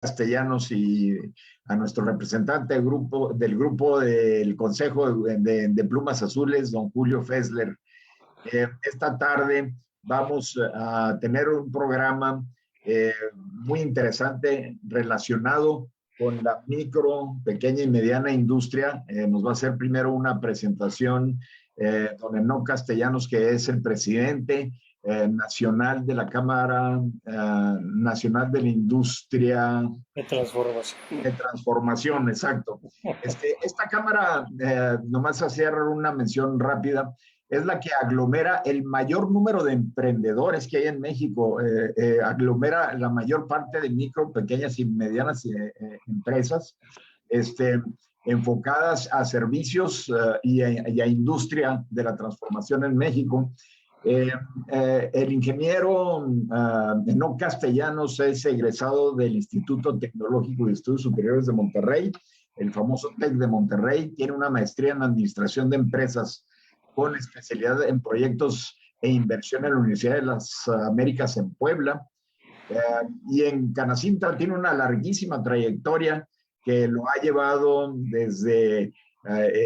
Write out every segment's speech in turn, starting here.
Castellanos y a nuestro representante del grupo del Consejo de Plumas Azules, don Julio Fessler. Esta tarde vamos a tener un programa muy interesante relacionado con la micro, pequeña y mediana industria. Nos va a hacer primero una presentación don Enoc Castellanos, que es el presidente nacional de la Cámara Nacional de la Industria de Transformación, exacto. Esta cámara, nomás hacer una mención rápida, es la que aglomera el mayor número de emprendedores que hay en México, aglomera la mayor parte de micro, pequeñas y medianas empresas, enfocadas a servicios y a industria de la transformación en México. El ingeniero Enoc Castellanos es egresado del Instituto Tecnológico de Estudios Superiores de Monterrey, el famoso TEC de Monterrey. Tiene una maestría en Administración de Empresas con especialidad en proyectos e inversión en la Universidad de las Américas en Puebla. Y en Canacintra tiene una larguísima trayectoria que lo ha llevado desde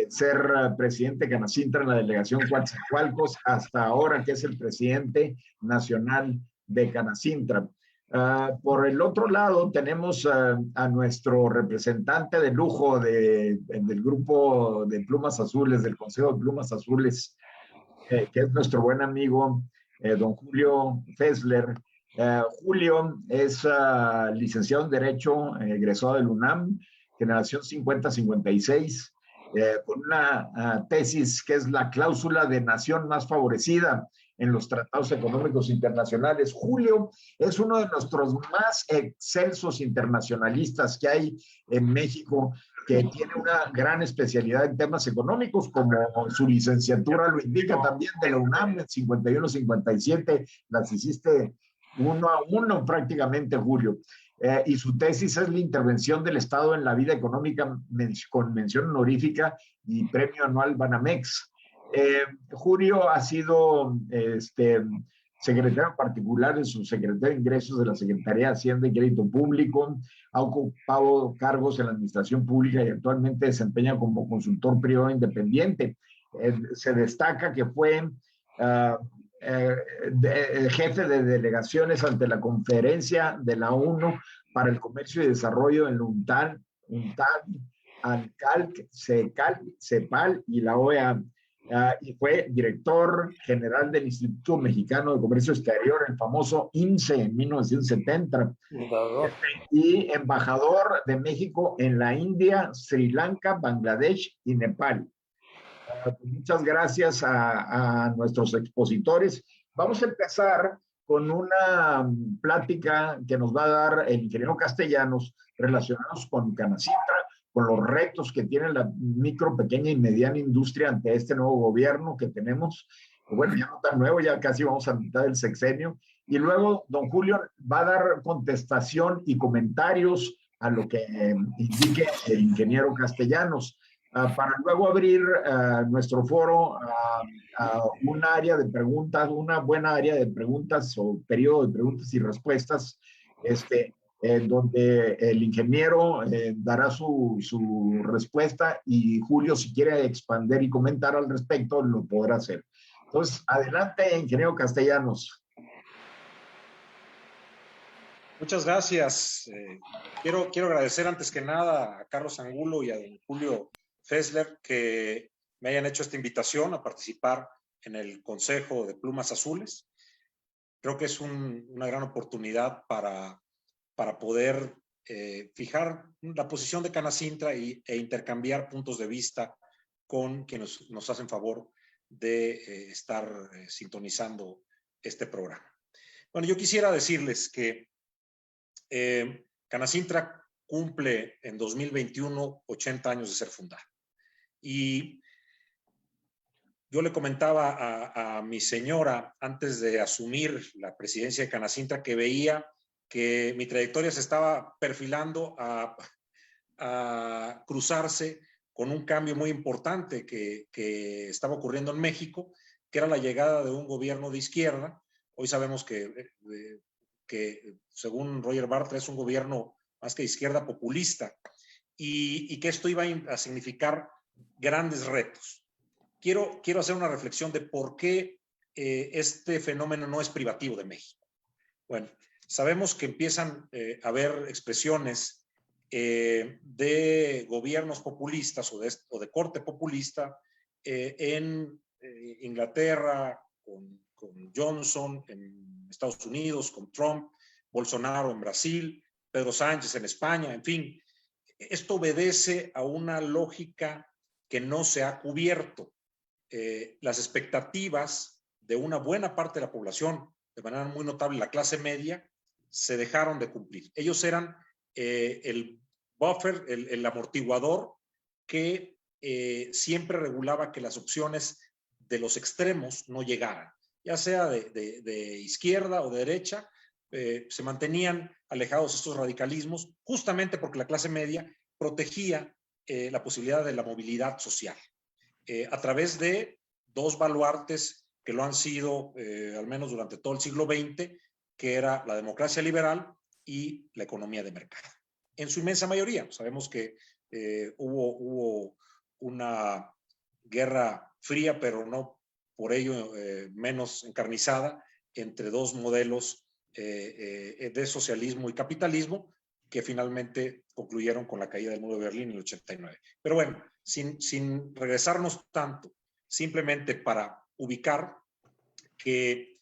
ser presidente de Canacintra en la delegación Coatzacoalcos hasta ahora que es el presidente nacional de Canacintra. Por el otro lado tenemos a nuestro representante de lujo del grupo de Plumas Azules, del Consejo de Plumas Azules, que es nuestro buen amigo don Julio Fessler. Julio es licenciado en Derecho, egresado del UNAM, generación 50-56, con una tesis que es la cláusula de nación más favorecida en los tratados económicos internacionales. Julio es uno de nuestros más excelsos internacionalistas que hay en México, que tiene una gran especialidad en temas económicos, como su licenciatura lo indica también de la UNAM, en 51-57, las hiciste 1-1 prácticamente, Julio. Y su tesis es la intervención del Estado en la vida económica con mención honorífica y premio anual Banamex. Julio ha sido secretario particular en su secretario de Ingresos de la Secretaría de Hacienda y Crédito Público, ha ocupado cargos en la administración pública y actualmente desempeña como consultor privado independiente. Se destaca que fue jefe de delegaciones ante la conferencia de la ONU para el Comercio y Desarrollo en UNTAD, ANCALC, CEPAL y la OEA. Y fue director general del Instituto Mexicano de Comercio Exterior, el famoso IMCE, en 1970, y embajador de México en la India, Sri Lanka, Bangladesh y Nepal. Muchas gracias a nuestros expositores. Vamos a empezar con una plática que nos va a dar el ingeniero Castellanos relacionados con Canacintra, con los retos que tiene la micro, pequeña y mediana industria ante este nuevo gobierno que tenemos. Bueno, ya no tan nuevo, ya casi vamos a mitad del sexenio. Y luego don Julio va a dar contestación y comentarios a lo que indique el ingeniero Castellanos, para luego abrir nuestro foro a un área de preguntas, una buena área de preguntas o periodo de preguntas y respuestas, donde el ingeniero dará su respuesta y Julio, si quiere expandir y comentar al respecto, lo podrá hacer. Entonces, adelante, ingeniero Castellanos. Muchas gracias. Quiero agradecer antes que nada a Carlos Angulo y a don Julio Fessler que me hayan hecho esta invitación a participar en el Consejo de Plumas Azules. Creo que es una gran oportunidad para poder fijar la posición de Canacintra e intercambiar puntos de vista con quienes nos hacen favor de estar sintonizando este programa. Bueno, yo quisiera decirles que Canacintra cumple en 2021 80 años de ser fundada. Y yo le comentaba a mi señora antes de asumir la presidencia de Canacintra que veía que mi trayectoria se estaba perfilando a cruzarse con un cambio muy importante que estaba ocurriendo en México, que era la llegada de un gobierno de izquierda. Hoy sabemos que según Roger Bartra es un gobierno más que de izquierda populista, y que esto iba a significar grandes retos. Quiero hacer una reflexión de por qué este fenómeno no es privativo de México. Bueno, sabemos que empiezan a haber expresiones de gobiernos populistas o de corte populista en Inglaterra, con Johnson, en Estados Unidos, con Trump, Bolsonaro en Brasil, Pedro Sánchez en España, en fin. Esto obedece a una lógica que no se ha cubierto. Las expectativas de una buena parte de la población, de manera muy notable la clase media, se dejaron de cumplir. Ellos eran el buffer, el amortiguador que siempre regulaba que las opciones de los extremos no llegaran, ya sea de izquierda o de derecha, se mantenían alejados estos radicalismos justamente porque la clase media protegía la posibilidad de la movilidad social a través de dos baluartes que lo han sido al menos durante todo el siglo XX, que era la democracia liberal y la economía de mercado. En su inmensa mayoría, sabemos que hubo una guerra fría, pero no por ello menos encarnizada, entre dos modelos de socialismo y capitalismo que finalmente concluyeron con la caída del muro de Berlín en el 89. Pero bueno, sin regresarnos tanto, simplemente para ubicar que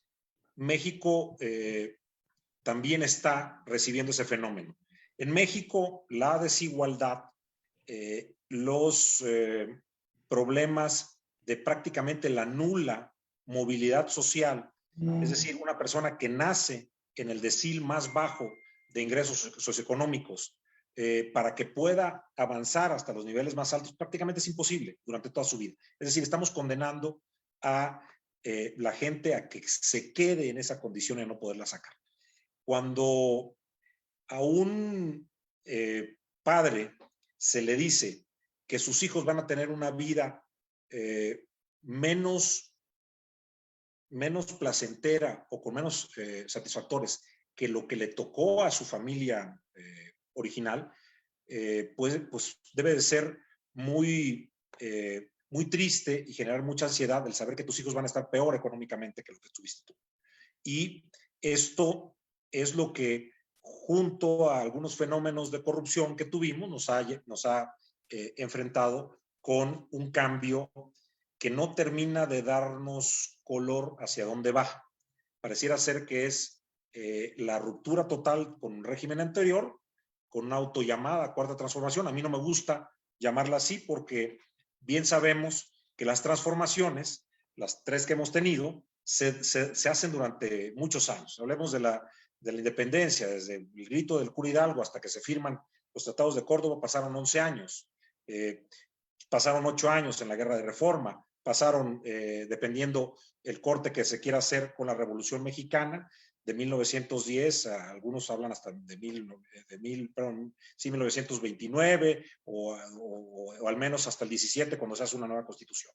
México también está recibiendo ese fenómeno. En México, la desigualdad, los problemas de prácticamente la nula movilidad social, es decir, una persona que nace en el decil más bajo de ingresos socioeconómicos, para que pueda avanzar hasta los niveles más altos, prácticamente es imposible durante toda su vida. Es decir, estamos condenando a la gente a que se quede en esa condición y no poderla sacar. Cuando a un padre se le dice que sus hijos van a tener una vida menos placentera o con menos satisfactores que lo que le tocó a su familia original, pues debe de ser muy triste y generar mucha ansiedad el saber que tus hijos van a estar peor económicamente que lo que tuviste tú. Y esto es lo que, junto a algunos fenómenos de corrupción que tuvimos, nos ha enfrentado con un cambio que no termina de darnos color hacia dónde va. Pareciera ser que es la ruptura total con un régimen anterior, con una autollamada cuarta transformación. A mí no me gusta llamarla así porque bien sabemos que las transformaciones, las tres que hemos tenido, se hacen durante muchos años. Hablemos de la independencia, desde el grito del cura Hidalgo hasta que se firman los tratados de Córdoba, pasaron 11 años. Pasaron 8 años en la Guerra de Reforma, pasaron, dependiendo el corte que se quiera hacer con la Revolución Mexicana, de 1910, algunos hablan hasta de 1929, o al menos hasta el 17, cuando se hace una nueva constitución.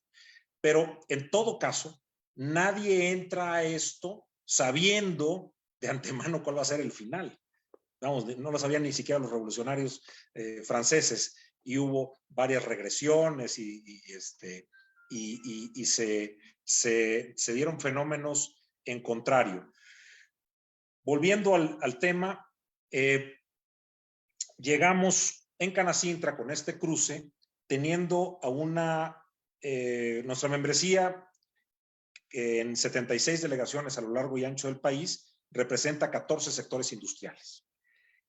Pero en todo caso, nadie entra a esto sabiendo de antemano cuál va a ser el final. Vamos, no lo sabían ni siquiera los revolucionarios franceses, y hubo varias regresiones y se dieron fenómenos en contrario. Volviendo al tema, llegamos en Canacintra con este cruce, teniendo a nuestra membresía en 76 delegaciones a lo largo y ancho del país, representa 14 sectores industriales.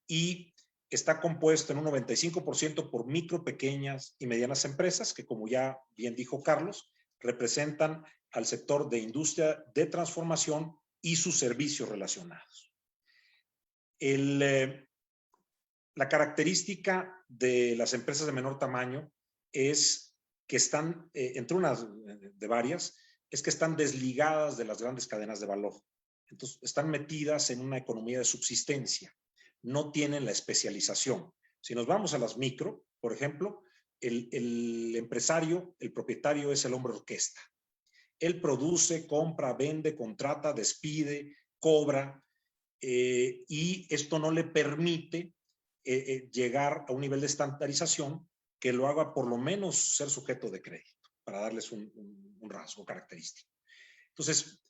Y está compuesto en un 95% por micro, pequeñas y medianas empresas que, como ya bien dijo Carlos, representan al sector de industria de transformación y sus servicios relacionados. La característica de las empresas de menor tamaño es que están, entre unas de varias, es que están desligadas de las grandes cadenas de valor. Entonces, están metidas en una economía de subsistencia. No tienen la especialización. Si nos vamos a las micro, por ejemplo, el empresario, el propietario es el hombre orquesta. Él produce, compra, vende, contrata, despide, cobra, y esto no le permite llegar a un nivel de estandarización que lo haga por lo menos ser sujeto de crédito, para darles un rasgo característico. Entonces,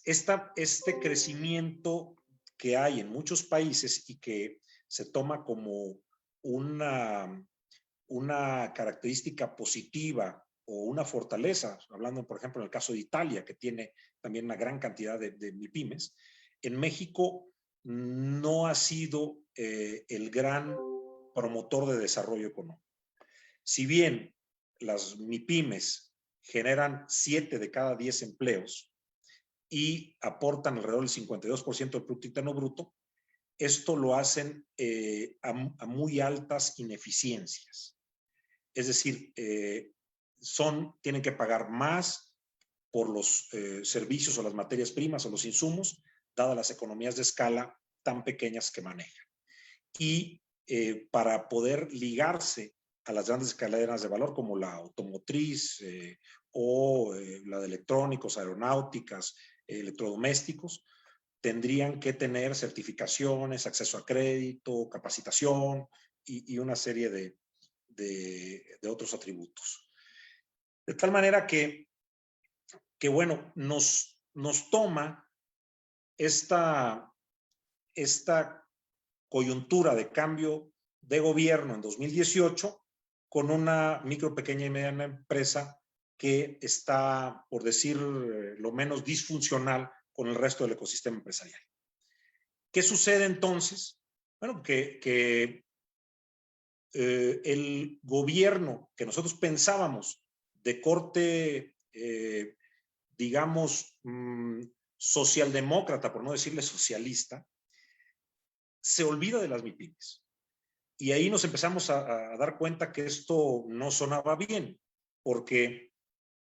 este crecimiento que hay en muchos países y que se toma como una característica positiva o una fortaleza, hablando por ejemplo en el caso de Italia, que tiene también una gran cantidad de MIPYMES, en México no ha sido el gran promotor de desarrollo económico. Si bien las MIPYMES generan 7 de cada 10 empleos y aportan alrededor del 52% del Producto Interno Bruto, esto lo hacen a muy altas ineficiencias. Es decir, tienen que pagar más por los servicios o las materias primas o los insumos, dadas las economías de escala tan pequeñas que manejan. Y para poder ligarse a las grandes cadenas de valor como la automotriz o la de electrónicos, aeronáuticas, electrodomésticos, tendrían que tener certificaciones, acceso a crédito, capacitación y una serie de otros atributos. De tal manera que bueno, nos toma esta coyuntura de cambio de gobierno en 2018 con una micro, pequeña y mediana empresa que está, por decir lo menos, disfuncional con el resto del ecosistema empresarial. ¿Qué sucede entonces? Bueno, que el gobierno que nosotros pensábamos de corte, digamos, socialdemócrata, por no decirle socialista, se olvida de las MIPYMES. Y ahí nos empezamos a dar cuenta que esto no sonaba bien, porque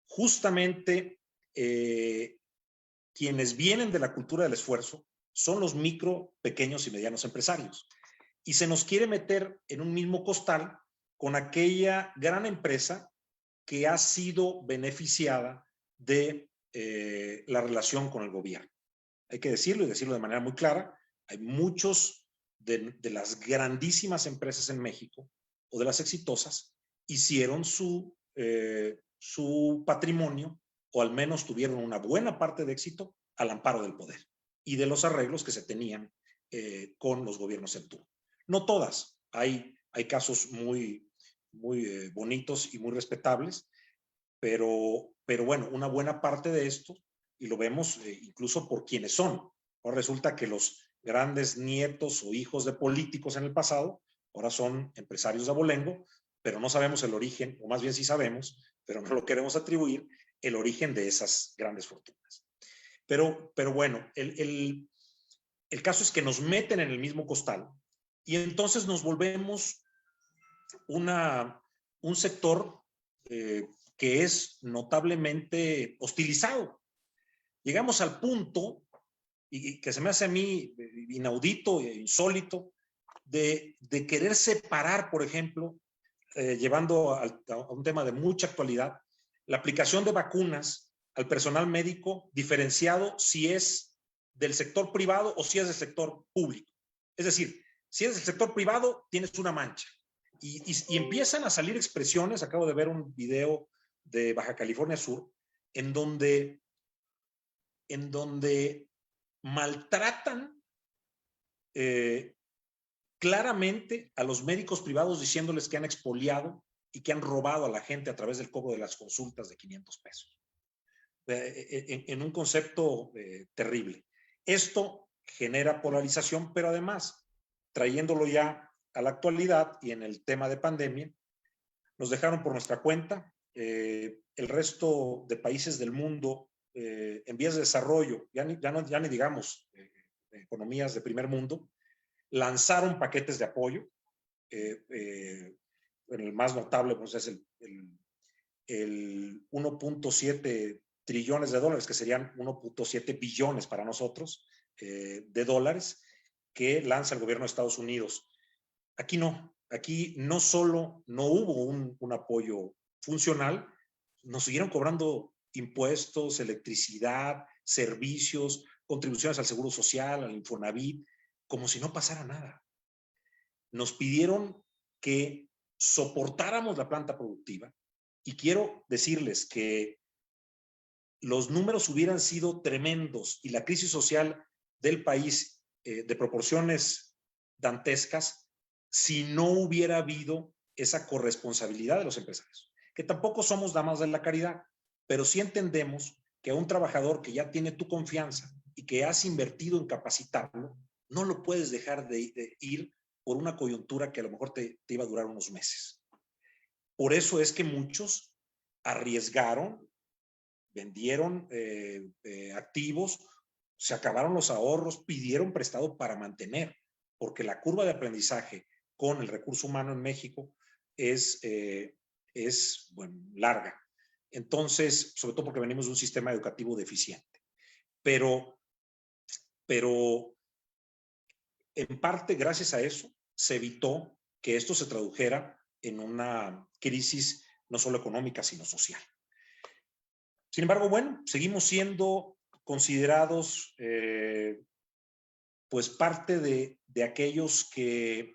justamente quienes vienen de la cultura del esfuerzo son los micro, pequeños y medianos empresarios. Y se nos quiere meter en un mismo costal con aquella gran empresa que ha sido beneficiada de la relación con el gobierno. Hay que decirlo y decirlo de manera muy clara, hay muchos de las grandísimas empresas en México o de las exitosas hicieron su patrimonio o al menos tuvieron una buena parte de éxito al amparo del poder y de los arreglos que se tenían con los gobiernos en turno. No todas, hay casos muy bonitos y muy respetables, pero bueno, una buena parte de esto, y lo vemos incluso por quienes son. Ahora resulta que los grandes nietos o hijos de políticos en el pasado ahora son empresarios de abolengo, pero no sabemos el origen, o más bien sí sabemos, pero no lo queremos atribuir, el origen de esas grandes fortunas. Pero bueno, el caso es que nos meten en el mismo costal y entonces nos volvemos un sector que es notablemente hostilizado. Llegamos al punto, y que se me hace a mí inaudito e insólito, de querer separar, por ejemplo, llevando a un tema de mucha actualidad, la aplicación de vacunas al personal médico diferenciado si es del sector privado o si es del sector público. Es decir, si es del sector privado, tienes una mancha. Y empiezan a salir expresiones, acabo de ver un video de Baja California Sur, en donde maltratan claramente a los médicos privados diciéndoles que han expoliado y que han robado a la gente a través del cobro de las consultas de 500 pesos. En un concepto terrible. Esto genera polarización, pero además, trayéndolo ya a la actualidad y en el tema de pandemia, nos dejaron por nuestra cuenta. El resto de países del mundo en vías de desarrollo, ya ni digamos economías de primer mundo, lanzaron paquetes de apoyo. El más notable pues, es el 1.7 trillones de dólares, que serían 1.7 billones para nosotros de dólares, que lanza el gobierno de Estados Unidos. Aquí no solo no hubo un apoyo funcional, nos siguieron cobrando impuestos, electricidad, servicios, contribuciones al Seguro Social, al Infonavit, como si no pasara nada. nos pidieron que soportáramos la planta productiva, y quiero decirles que los números hubieran sido tremendos y la crisis social del país de proporciones dantescas si no hubiera habido esa corresponsabilidad de los empresarios, que tampoco somos damas de la caridad, pero sí entendemos que a un trabajador que ya tiene tu confianza y que has invertido en capacitarlo, no lo puedes dejar de ir por una coyuntura que a lo mejor te iba a durar unos meses. Por eso es que muchos arriesgaron, vendieron activos, se acabaron los ahorros, pidieron prestado para mantener, porque la curva de aprendizaje con el recurso humano en México es bueno, larga. Entonces, sobre todo porque venimos de un sistema educativo deficiente. Pero en parte, gracias a eso, se evitó que esto se tradujera en una crisis no solo económica, sino social. Sin embargo, bueno, seguimos siendo considerados pues parte de aquellos que,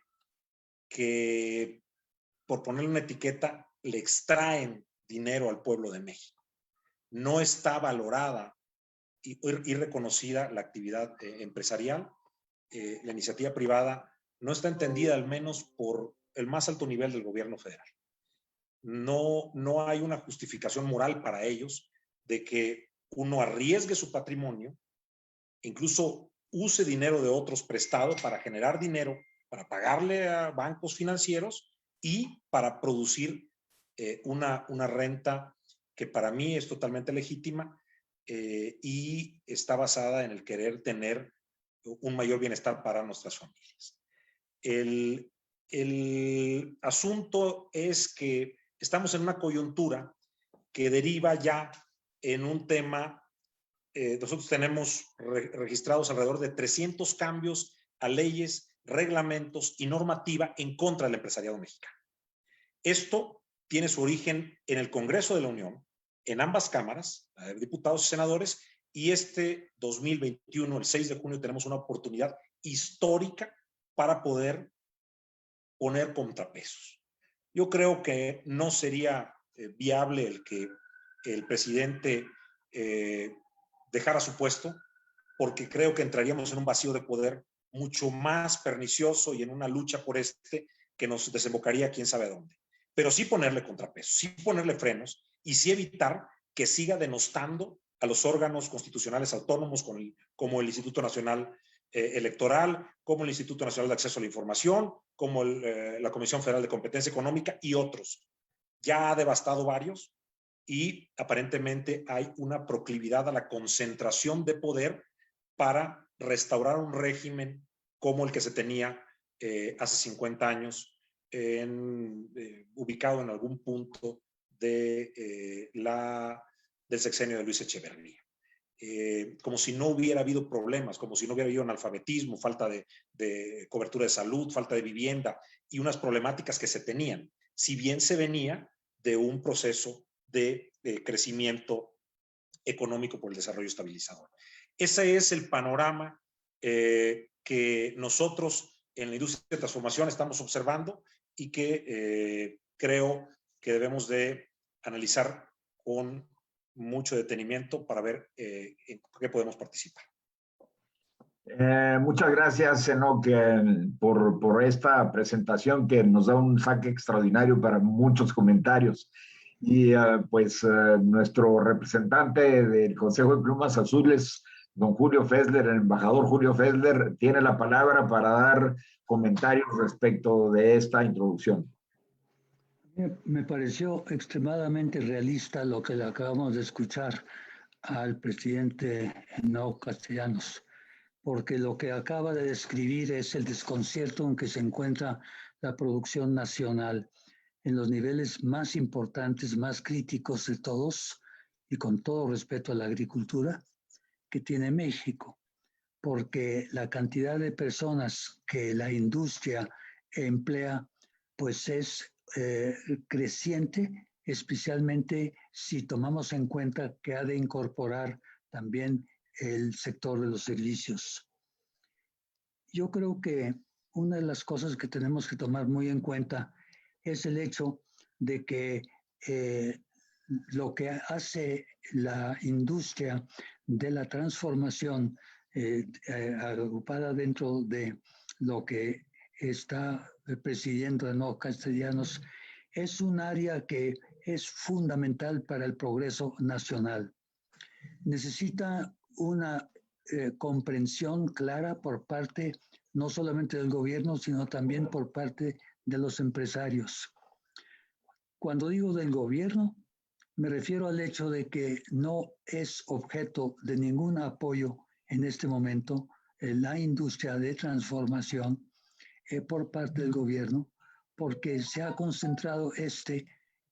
por ponerle una etiqueta, le extraen dinero al pueblo de México. No está valorada y reconocida la actividad empresarial. La iniciativa privada no está entendida al menos por el más alto nivel del gobierno federal. No hay una justificación moral para ellos de que uno arriesgue su patrimonio, incluso use dinero de otros prestado para generar dinero, para pagarle a bancos financieros y para producir una renta que para mí es totalmente legítima y está basada en el querer tener un mayor bienestar para nuestras familias. El asunto es que estamos en una coyuntura que deriva ya en un tema. Nosotros tenemos registrados alrededor de 300 cambios a leyes, reglamentos y normativa en contra del empresariado mexicano. Esto tiene su origen en el Congreso de la Unión, en ambas cámaras, diputados y senadores, y este 2021, el 6 de junio, tenemos una oportunidad histórica para poder poner contrapesos. Yo creo que no sería viable el que el presidente dejara su puesto, porque creo que entraríamos en un vacío de poder mucho más pernicioso y en una lucha por que nos desembocaría quién sabe dónde. Pero sí ponerle contrapesos, sí ponerle frenos y sí evitar que siga denostando a los órganos constitucionales autónomos como el Instituto Nacional Electoral, como el Instituto Nacional de Acceso a la Información, como la Comisión Federal de Competencia Económica y otros. Ya ha devastado varios y aparentemente hay una proclividad a la concentración de poder para restaurar un régimen como el que se tenía hace 50 años, ubicado en algún punto del sexenio de Luis Echeverría. Como si no hubiera habido problemas, como si no hubiera habido analfabetismo, falta de cobertura de salud, falta de vivienda y unas problemáticas que se tenían, si bien se venía de un proceso de crecimiento económico por el desarrollo estabilizador. Ese es el panorama que nosotros en la industria de transformación estamos observando y que creo que debemos de analizar con mucho detenimiento para ver en qué podemos participar. Muchas gracias, Enoch, por esta presentación que nos da un saque extraordinario para muchos comentarios. Y nuestro representante del Consejo de Plumas Azules, don Julio Fessler, el embajador Julio Fessler, tiene la palabra para dar comentarios respecto de esta introducción. Me pareció extremadamente realista lo que le acabamos de escuchar al presidente Enoch Castellanos, porque lo que acaba de describir es el desconcierto en que se encuentra la producción nacional en los niveles más importantes, más críticos de todos, y con todo respeto a la agricultura, que tiene México, porque la cantidad de personas que la industria emplea pues es creciente, especialmente si tomamos en cuenta que ha de incorporar también el sector de los servicios. Yo creo que una de las cosas que tenemos que tomar muy en cuenta es el hecho de que lo que hace la industria de la transformación agrupada dentro de lo que está presidiendo de Nuevos Castellanos es un área que es fundamental para el progreso nacional. Necesita una comprensión clara por parte no solamente del gobierno, sino también por parte de los empresarios. Cuando digo del gobierno, me refiero al hecho de que no es objeto de ningún apoyo en este momento la industria de transformación por parte del gobierno, porque se ha concentrado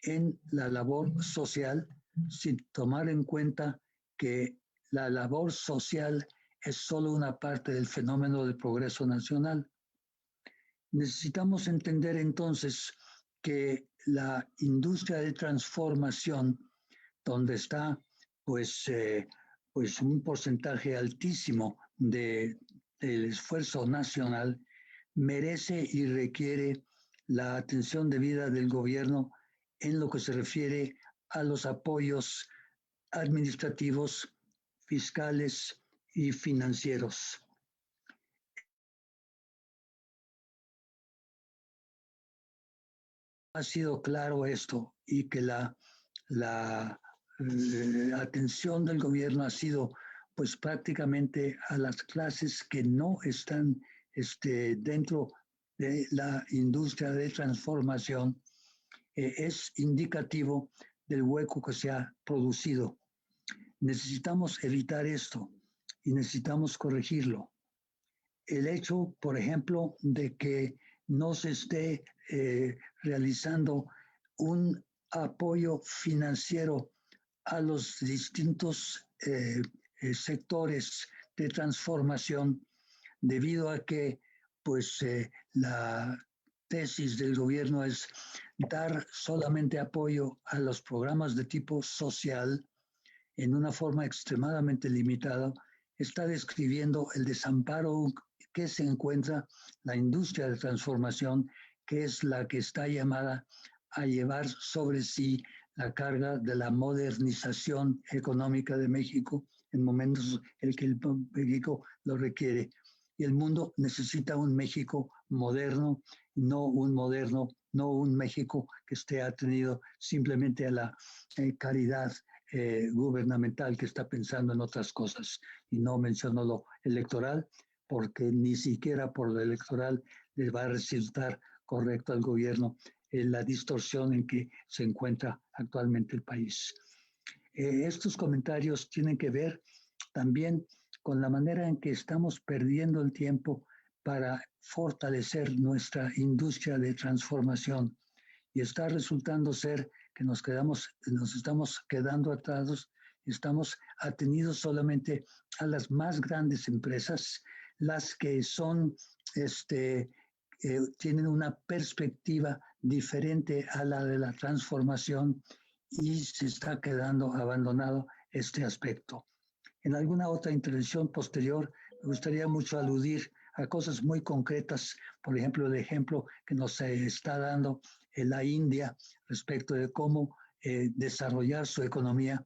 en la labor social sin tomar en cuenta que la labor social es solo una parte del fenómeno del progreso nacional. Necesitamos entender entonces que la industria de transformación, donde está pues un porcentaje altísimo del esfuerzo nacional, merece y requiere la atención debida del gobierno en lo que se refiere a los apoyos administrativos, fiscales y financieros. Ha sido claro esto y que la atención del gobierno ha sido pues prácticamente a las clases que no están dentro de la industria de transformación, es indicativo del hueco que se ha producido. Necesitamos evitar esto y necesitamos corregirlo. El hecho, por ejemplo, de que no se esté realizando un apoyo financiero a los distintos sectores de transformación, debido a que pues la tesis del gobierno es dar solamente apoyo a los programas de tipo social en una forma extremadamente limitada, está describiendo el desamparo que se encuentra la industria de transformación, que es la que está llamada a llevar sobre sí la carga de la modernización económica de México en momentos en que el México lo requiere. Y el mundo necesita un México moderno, no un México que esté atenido simplemente a la caridad gubernamental que está pensando en otras cosas. Y no menciono lo electoral, porque ni siquiera por lo electoral le va a resultar correcto al gobierno la distorsión en que se encuentra actualmente el país. Estos comentarios tienen que ver también con la manera en que estamos perdiendo el tiempo para fortalecer nuestra industria de transformación, y está resultando ser que nos estamos quedando atrasados, estamos atenidos solamente a las más grandes empresas, las que son tienen una perspectiva diferente a la de la transformación, y se está quedando abandonado este aspecto. En alguna otra intervención posterior me gustaría mucho aludir a cosas muy concretas, por ejemplo, el ejemplo que nos está dando la India respecto de cómo desarrollar su economía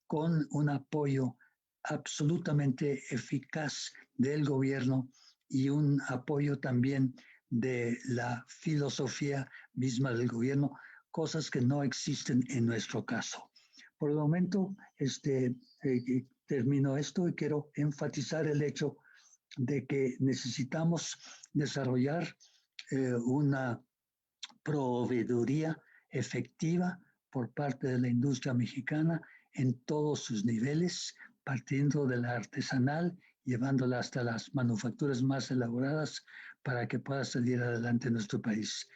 con un apoyo absolutamente eficaz del gobierno y un apoyo también de la filosofía misma del gobierno, cosas que no existen en nuestro caso. Por el momento, termino esto y quiero enfatizar el hecho de que necesitamos desarrollar una proveeduría efectiva por parte de la industria mexicana en todos sus niveles, partiendo de la artesanal, llevándola hasta las manufacturas más elaboradas para que pueda salir adelante nuestro país.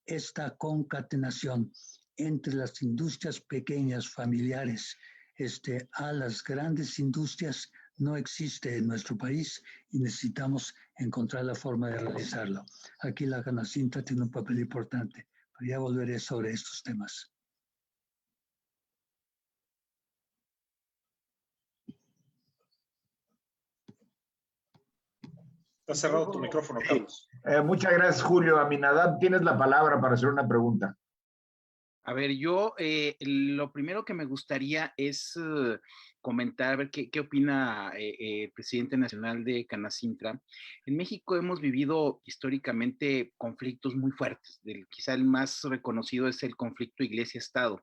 Esta concatenación entre las industrias pequeñas, familiares, a las grandes industrias no existe en nuestro país y necesitamos encontrar la forma de realizarlo. Aquí la Canacintra tiene un papel importante, pero ya volveré sobre estos temas. Está cerrado tu micrófono, Carlos. Muchas gracias, Julio. Aminadab, tienes la palabra para hacer una pregunta. A ver, yo lo primero que me gustaría es comentar, a ver qué opina el presidente nacional de Canacintra. En México hemos vivido históricamente conflictos muy fuertes. Quizá el más reconocido es el conflicto Iglesia-Estado.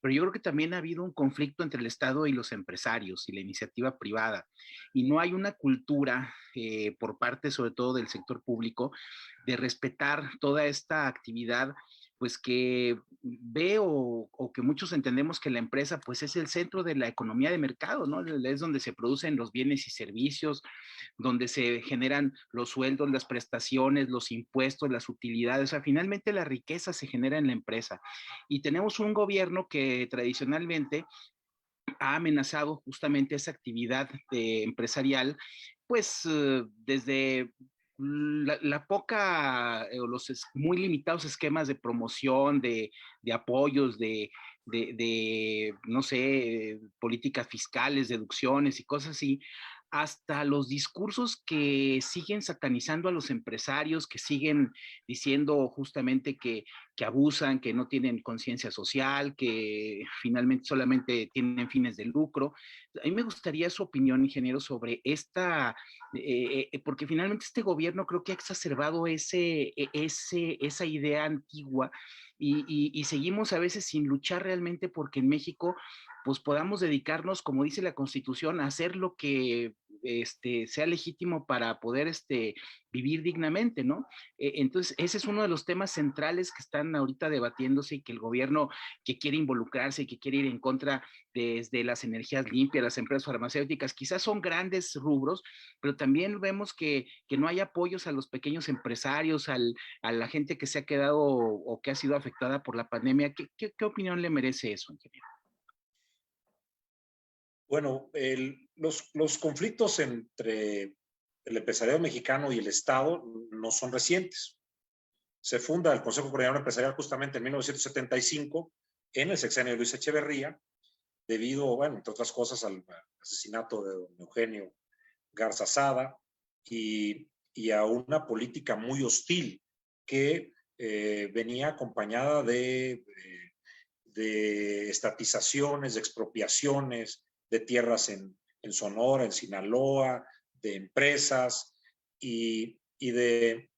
Pero yo creo que también ha habido un conflicto entre el Estado y los empresarios y la iniciativa privada. Y no hay una cultura por parte, sobre todo del sector público, de respetar toda esta actividad, pues que veo o que muchos entendemos que la empresa pues es el centro de la economía de mercado, ¿no? Es donde se producen los bienes y servicios, donde se generan los sueldos, las prestaciones, los impuestos, las utilidades. O sea, finalmente la riqueza se genera en la empresa. Y tenemos un gobierno que tradicionalmente ha amenazado justamente esa actividad empresarial, pues desde la poca o los muy limitados esquemas de promoción, de apoyos, no sé, políticas fiscales, deducciones y cosas así, hasta los discursos que siguen satanizando a los empresarios, que siguen diciendo justamente que abusan, que no tienen conciencia social, que finalmente solamente tienen fines de lucro. A mí me gustaría su opinión, ingeniero, sobre esta, porque finalmente este gobierno creo que ha exacerbado esa idea antigua y seguimos a veces sin luchar realmente porque en México pues podamos dedicarnos, como dice la Constitución, a hacer lo que sea legítimo para poder vivir dignamente, ¿no? Entonces, ese es uno de los temas centrales que están ahorita debatiéndose y que el gobierno que quiere involucrarse y que quiere ir en contra desde las energías limpias, las empresas farmacéuticas, quizás son grandes rubros, pero también vemos que no hay apoyos a los pequeños empresarios, a la gente que se ha quedado o que ha sido afectada por la pandemia. ¿Qué opinión le merece eso, ingeniero? Bueno, los conflictos entre el empresariado mexicano y el Estado no son recientes. Se funda el Consejo Coordinador Empresarial justamente en 1975, en el sexenio de Luis Echeverría, debido, bueno, entre otras cosas, al asesinato de don Eugenio Garza Sada y a una política muy hostil que venía acompañada de estatizaciones, de expropiaciones, de tierras en Sonora, en Sinaloa, de empresas y de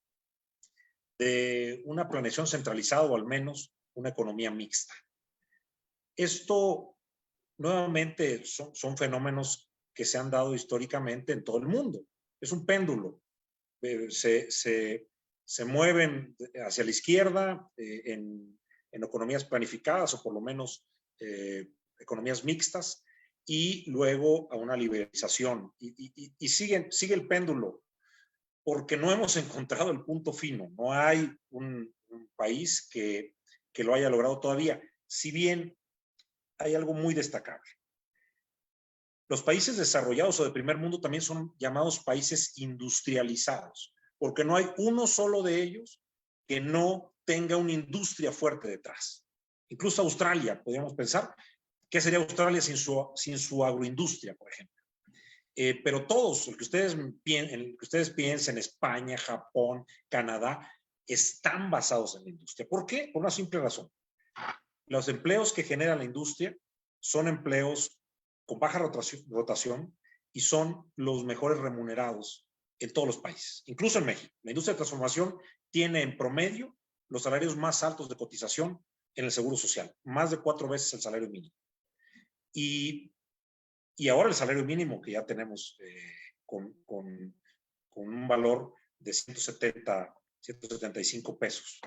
una planeación centralizada o al menos una economía mixta. Esto nuevamente son fenómenos que se han dado históricamente en todo el mundo. Es un péndulo. Se mueven hacia la izquierda en economías planificadas o por lo menos economías mixtas, y luego a una liberalización. Y sigue el péndulo, porque no hemos encontrado el punto fino. No hay un país que lo haya logrado todavía, si bien hay algo muy destacable. Los países desarrollados o de primer mundo también son llamados países industrializados, porque no hay uno solo de ellos que no tenga una industria fuerte detrás. Incluso Australia, podríamos pensar, ¿qué sería Australia sin su agroindustria, por ejemplo? Pero todos, el que ustedes piensen, España, Japón, Canadá, están basados en la industria. ¿Por qué? Por una simple razón. Los empleos que genera la industria son empleos con baja rotación y son los mejores remunerados en todos los países, incluso en México. La industria de transformación tiene en promedio los salarios más altos de cotización en el Seguro Social, más de 4 veces el salario mínimo. Y ahora el salario mínimo que ya tenemos con un valor de 175 pesos.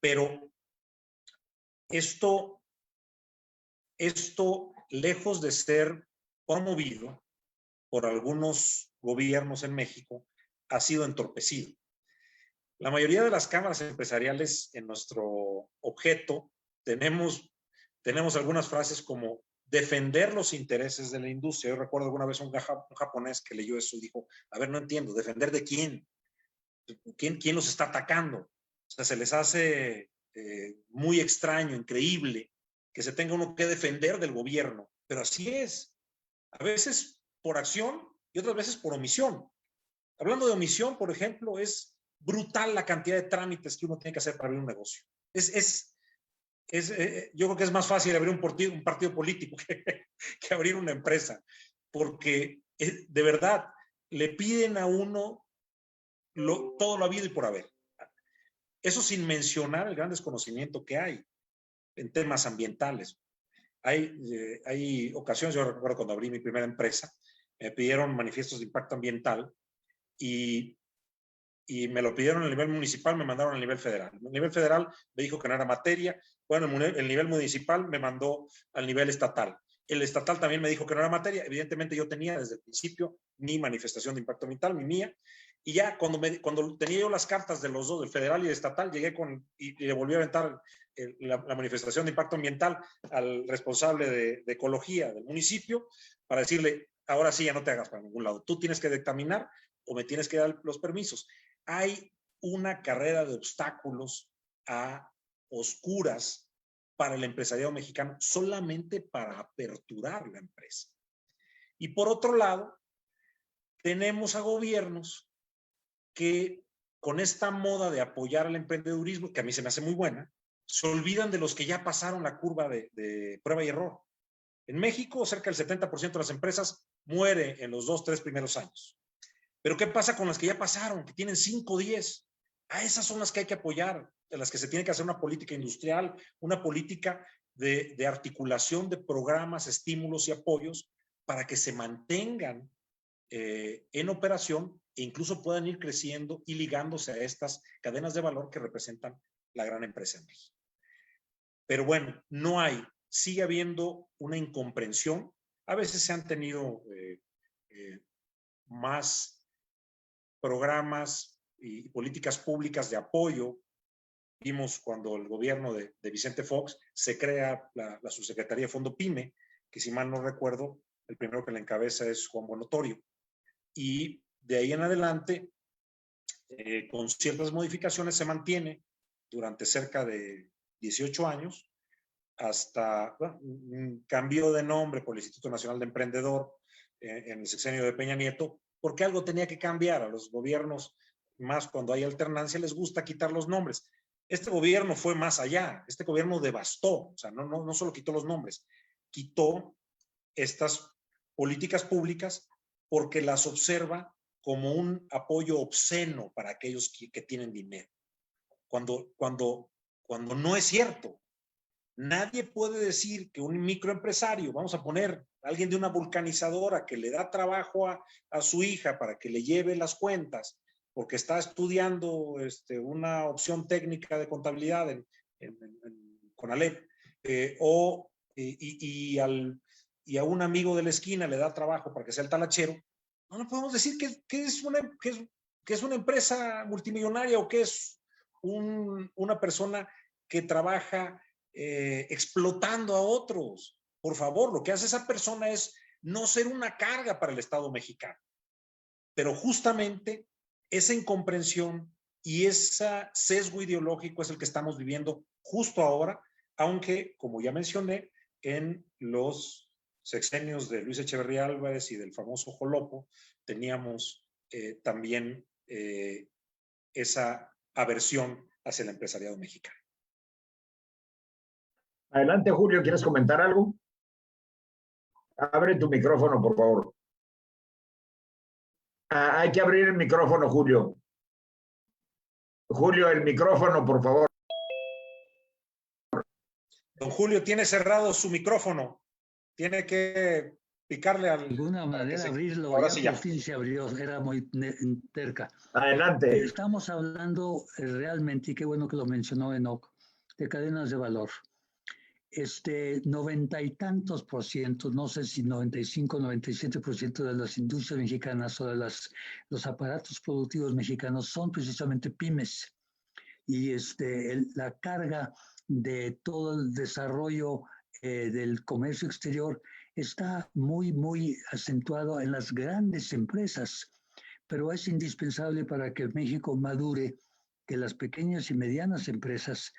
Pero esto, lejos de ser promovido por algunos gobiernos en México, ha sido entorpecido. La mayoría de las cámaras empresariales en nuestro objeto tenemos algunas frases como defender los intereses de la industria. Yo recuerdo alguna vez un japonés que leyó eso y dijo, a ver, no entiendo, ¿defender de quién? ¿Quién los está atacando? O sea, se les hace muy extraño, increíble, que se tenga uno que defender del gobierno. Pero así es. A veces por acción y otras veces por omisión. Hablando de omisión, por ejemplo, es brutal la cantidad de trámites que uno tiene que hacer para abrir un negocio. Yo creo que es más fácil abrir un partido político que abrir una empresa, porque de verdad le piden a uno todo lo habido y por haber. Eso sin mencionar el gran desconocimiento que hay en temas ambientales. Hay ocasiones, yo recuerdo cuando abrí mi primera empresa, me pidieron manifiestos de impacto ambiental y me lo pidieron a nivel municipal, me mandaron a nivel federal. A nivel federal me dijo que no era materia, bueno, el nivel municipal me mandó al nivel estatal. El estatal también me dijo que no era materia. Evidentemente yo tenía desde el principio mi manifestación de impacto ambiental, mi mía, y ya cuando tenía yo las cartas de los dos, del federal y del estatal, llegué y le volví a aventar la manifestación de impacto ambiental al responsable de ecología del municipio para decirle, ahora sí ya no te hagas para ningún lado, tú tienes que dictaminar o me tienes que dar los permisos. Hay una carrera de obstáculos a oscuras para el empresariado mexicano solamente para aperturar la empresa. Y por otro lado, tenemos a gobiernos que con esta moda de apoyar al emprendedurismo, que a mí se me hace muy buena, se olvidan de los que ya pasaron la curva de prueba y error. En México, cerca del 70% de las empresas muere en los 2, 3 primeros años. Pero ¿qué pasa con las que ya pasaron, que tienen 5, 10? A esas son las que hay que apoyar, de las que se tiene que hacer una política industrial, una política de articulación de programas, estímulos y apoyos para que se mantengan en operación e incluso puedan ir creciendo y ligándose a estas cadenas de valor que representan la gran empresa en México. Pero bueno, sigue habiendo una incomprensión. A veces se han tenido más programas y políticas públicas de apoyo. Vimos cuando el gobierno de Vicente Fox se crea la subsecretaría de Fondo PYME, que si mal no recuerdo, el primero que la encabeza es Juan Bonotorio. Y de ahí en adelante, con ciertas modificaciones, se mantiene durante cerca de 18 años, hasta cambió de nombre por el Instituto Nacional de Emprendedor en el sexenio de Peña Nieto, porque algo tenía que cambiar. A los gobiernos, más cuando hay alternancia, les gusta quitar los nombres. Este gobierno fue más allá. Este gobierno devastó, o sea, no solo quitó los nombres, quitó estas políticas públicas porque las observa como un apoyo obsceno para aquellos que tienen dinero. Cuando no es cierto. Nadie puede decir que un microempresario, vamos a poner a alguien de una vulcanizadora que le da trabajo a su hija para que le lleve las cuentas, porque está estudiando una opción técnica de contabilidad en CONALEP, y a un amigo de la esquina le da trabajo para que sea el talachero, no le podemos decir que es una empresa multimillonaria o que es una persona que trabaja explotando a otros. Por favor, lo que hace esa persona es no ser una carga para el Estado mexicano. Pero justamente esa incomprensión y ese sesgo ideológico es el que estamos viviendo justo ahora, aunque, como ya mencioné, en los sexenios de Luis Echeverría Álvarez y del famoso Jolopo, teníamos también esa aversión hacia el empresariado mexicano. Adelante, Julio, ¿quieres comentar algo? Abre tu micrófono, por favor. Hay que abrir el micrófono, Julio. Julio, el micrófono, por favor. Don Julio tiene cerrado su micrófono. Tiene que picarle al... De alguna manera abrirlo. Ahora ya sí, por fin se abrió, era muy terca. Adelante. Estamos hablando realmente, y qué bueno que lo mencionó Enoch, de cadenas de valor. 90 y tantos por ciento, no sé si 95, 97% de las industrias mexicanas o de los aparatos productivos mexicanos son precisamente pymes. Y la carga de todo el desarrollo del comercio exterior está muy, muy acentuado en las grandes empresas, pero es indispensable para que México madure, que las pequeñas y medianas empresas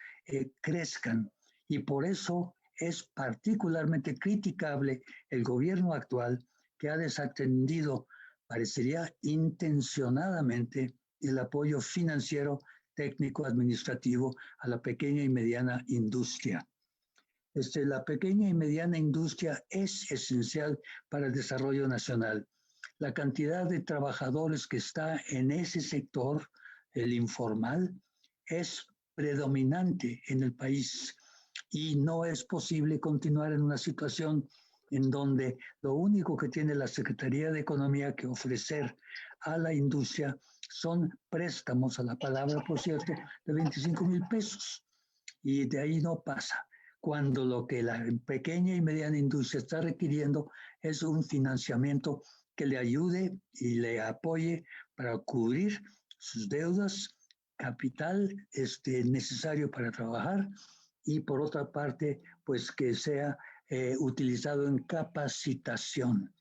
crezcan. Y por eso es particularmente criticable el gobierno actual, que ha desatendido parecería intencionadamente, el apoyo financiero, técnico, administrativo a la pequeña y mediana industria. La pequeña y mediana industria es esencial para el desarrollo nacional. La cantidad de trabajadores que está en ese sector, el informal, es predominante en el país y no es posible continuar en una situación en donde lo único que tiene la Secretaría de Economía que ofrecer a la industria son préstamos, a la palabra, por cierto, de 25,000 pesos. Y de ahí no pasa, cuando lo que la pequeña y mediana industria está requiriendo es un financiamiento que le ayude y le apoye para cubrir sus deudas, capital necesario para trabajar, y por otra parte, pues que sea utilizado en capacitación.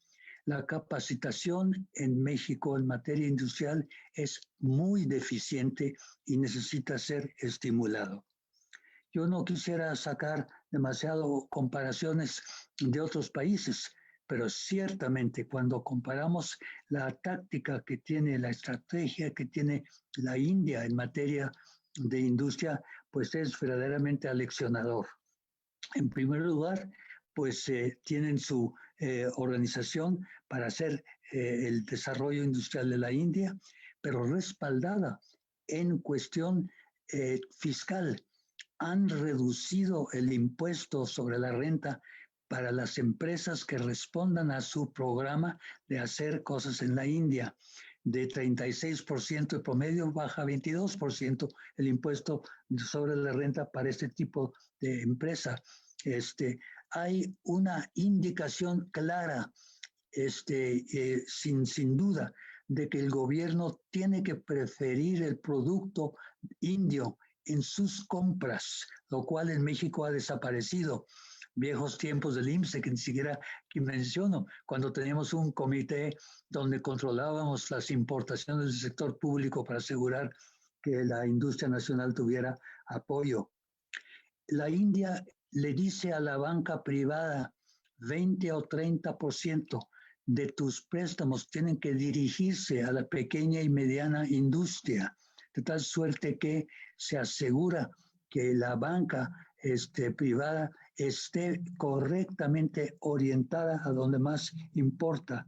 La capacitación en México en materia industrial es muy deficiente y necesita ser estimulado. Yo no quisiera sacar demasiado comparaciones de otros países, pero ciertamente cuando comparamos la táctica que tiene, la estrategia que tiene la India en materia de industria, pues es verdaderamente aleccionador. En primer lugar, pues tienen su organización para hacer el desarrollo industrial de la India, pero respaldada en cuestión fiscal. Han reducido el impuesto sobre la renta para las empresas que respondan a su programa de hacer cosas en la India. De 36% de promedio baja a 22% el impuesto sobre la renta para este tipo de empresa. Hay una indicación clara, sin duda, de que el gobierno tiene que preferir el producto indio en sus compras, lo cual en México ha desaparecido. Viejos tiempos del IMSS, que ni siquiera que menciono, cuando teníamos un comité donde controlábamos las importaciones del sector público para asegurar que la industria nacional tuviera apoyo. La India le dice a la banca privada, 20 o 30% de tus préstamos tienen que dirigirse a la pequeña y mediana industria, de tal suerte que se asegura que la banca privada esté correctamente orientada a donde más importa.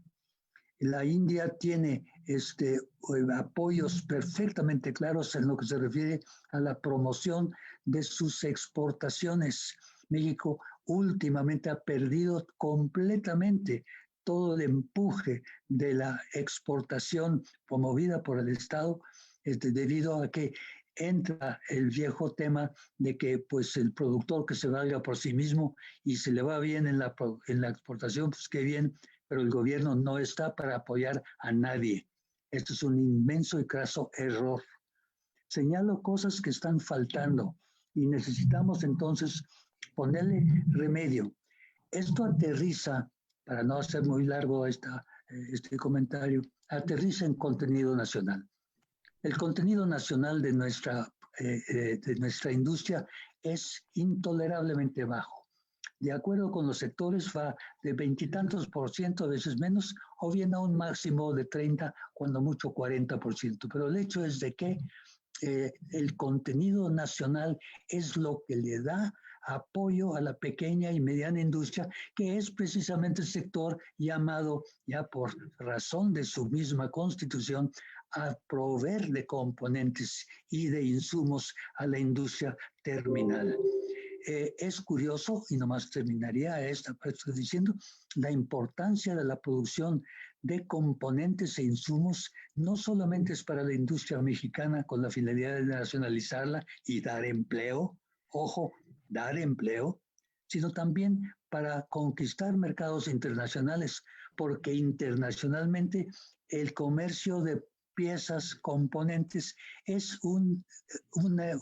La India tiene apoyos perfectamente claros en lo que se refiere a la promoción de sus exportaciones. México últimamente ha perdido completamente todo el empuje de la exportación promovida por el Estado, debido a que entra el viejo tema de que pues el productor que se valga por sí mismo, y se le va bien en la exportación, pues qué bien, pero el gobierno no está para apoyar a nadie. Esto es un inmenso y craso error. Señalo cosas que están faltando y necesitamos entonces ponerle remedio. Esto aterriza, para no hacer muy largo este comentario, aterriza en contenido nacional. El contenido nacional de nuestra industria es intolerablemente bajo. De acuerdo con los sectores, va de 20 y tantos %, a veces menos, o bien a un máximo de 30, cuando mucho 40%. Pero el hecho es de que el contenido nacional es lo que le da apoyo a la pequeña y mediana industria, que es precisamente el sector llamado, ya por razón de su misma constitución, a proveer de componentes y de insumos a la industria terminal. Es curioso, y nomás terminaría esta parte diciendo, la importancia de la producción de componentes e insumos no solamente es para la industria mexicana con la finalidad de nacionalizarla y dar empleo, ojo, dar empleo, sino también para conquistar mercados internacionales, porque internacionalmente el comercio de piezas, componentes, es un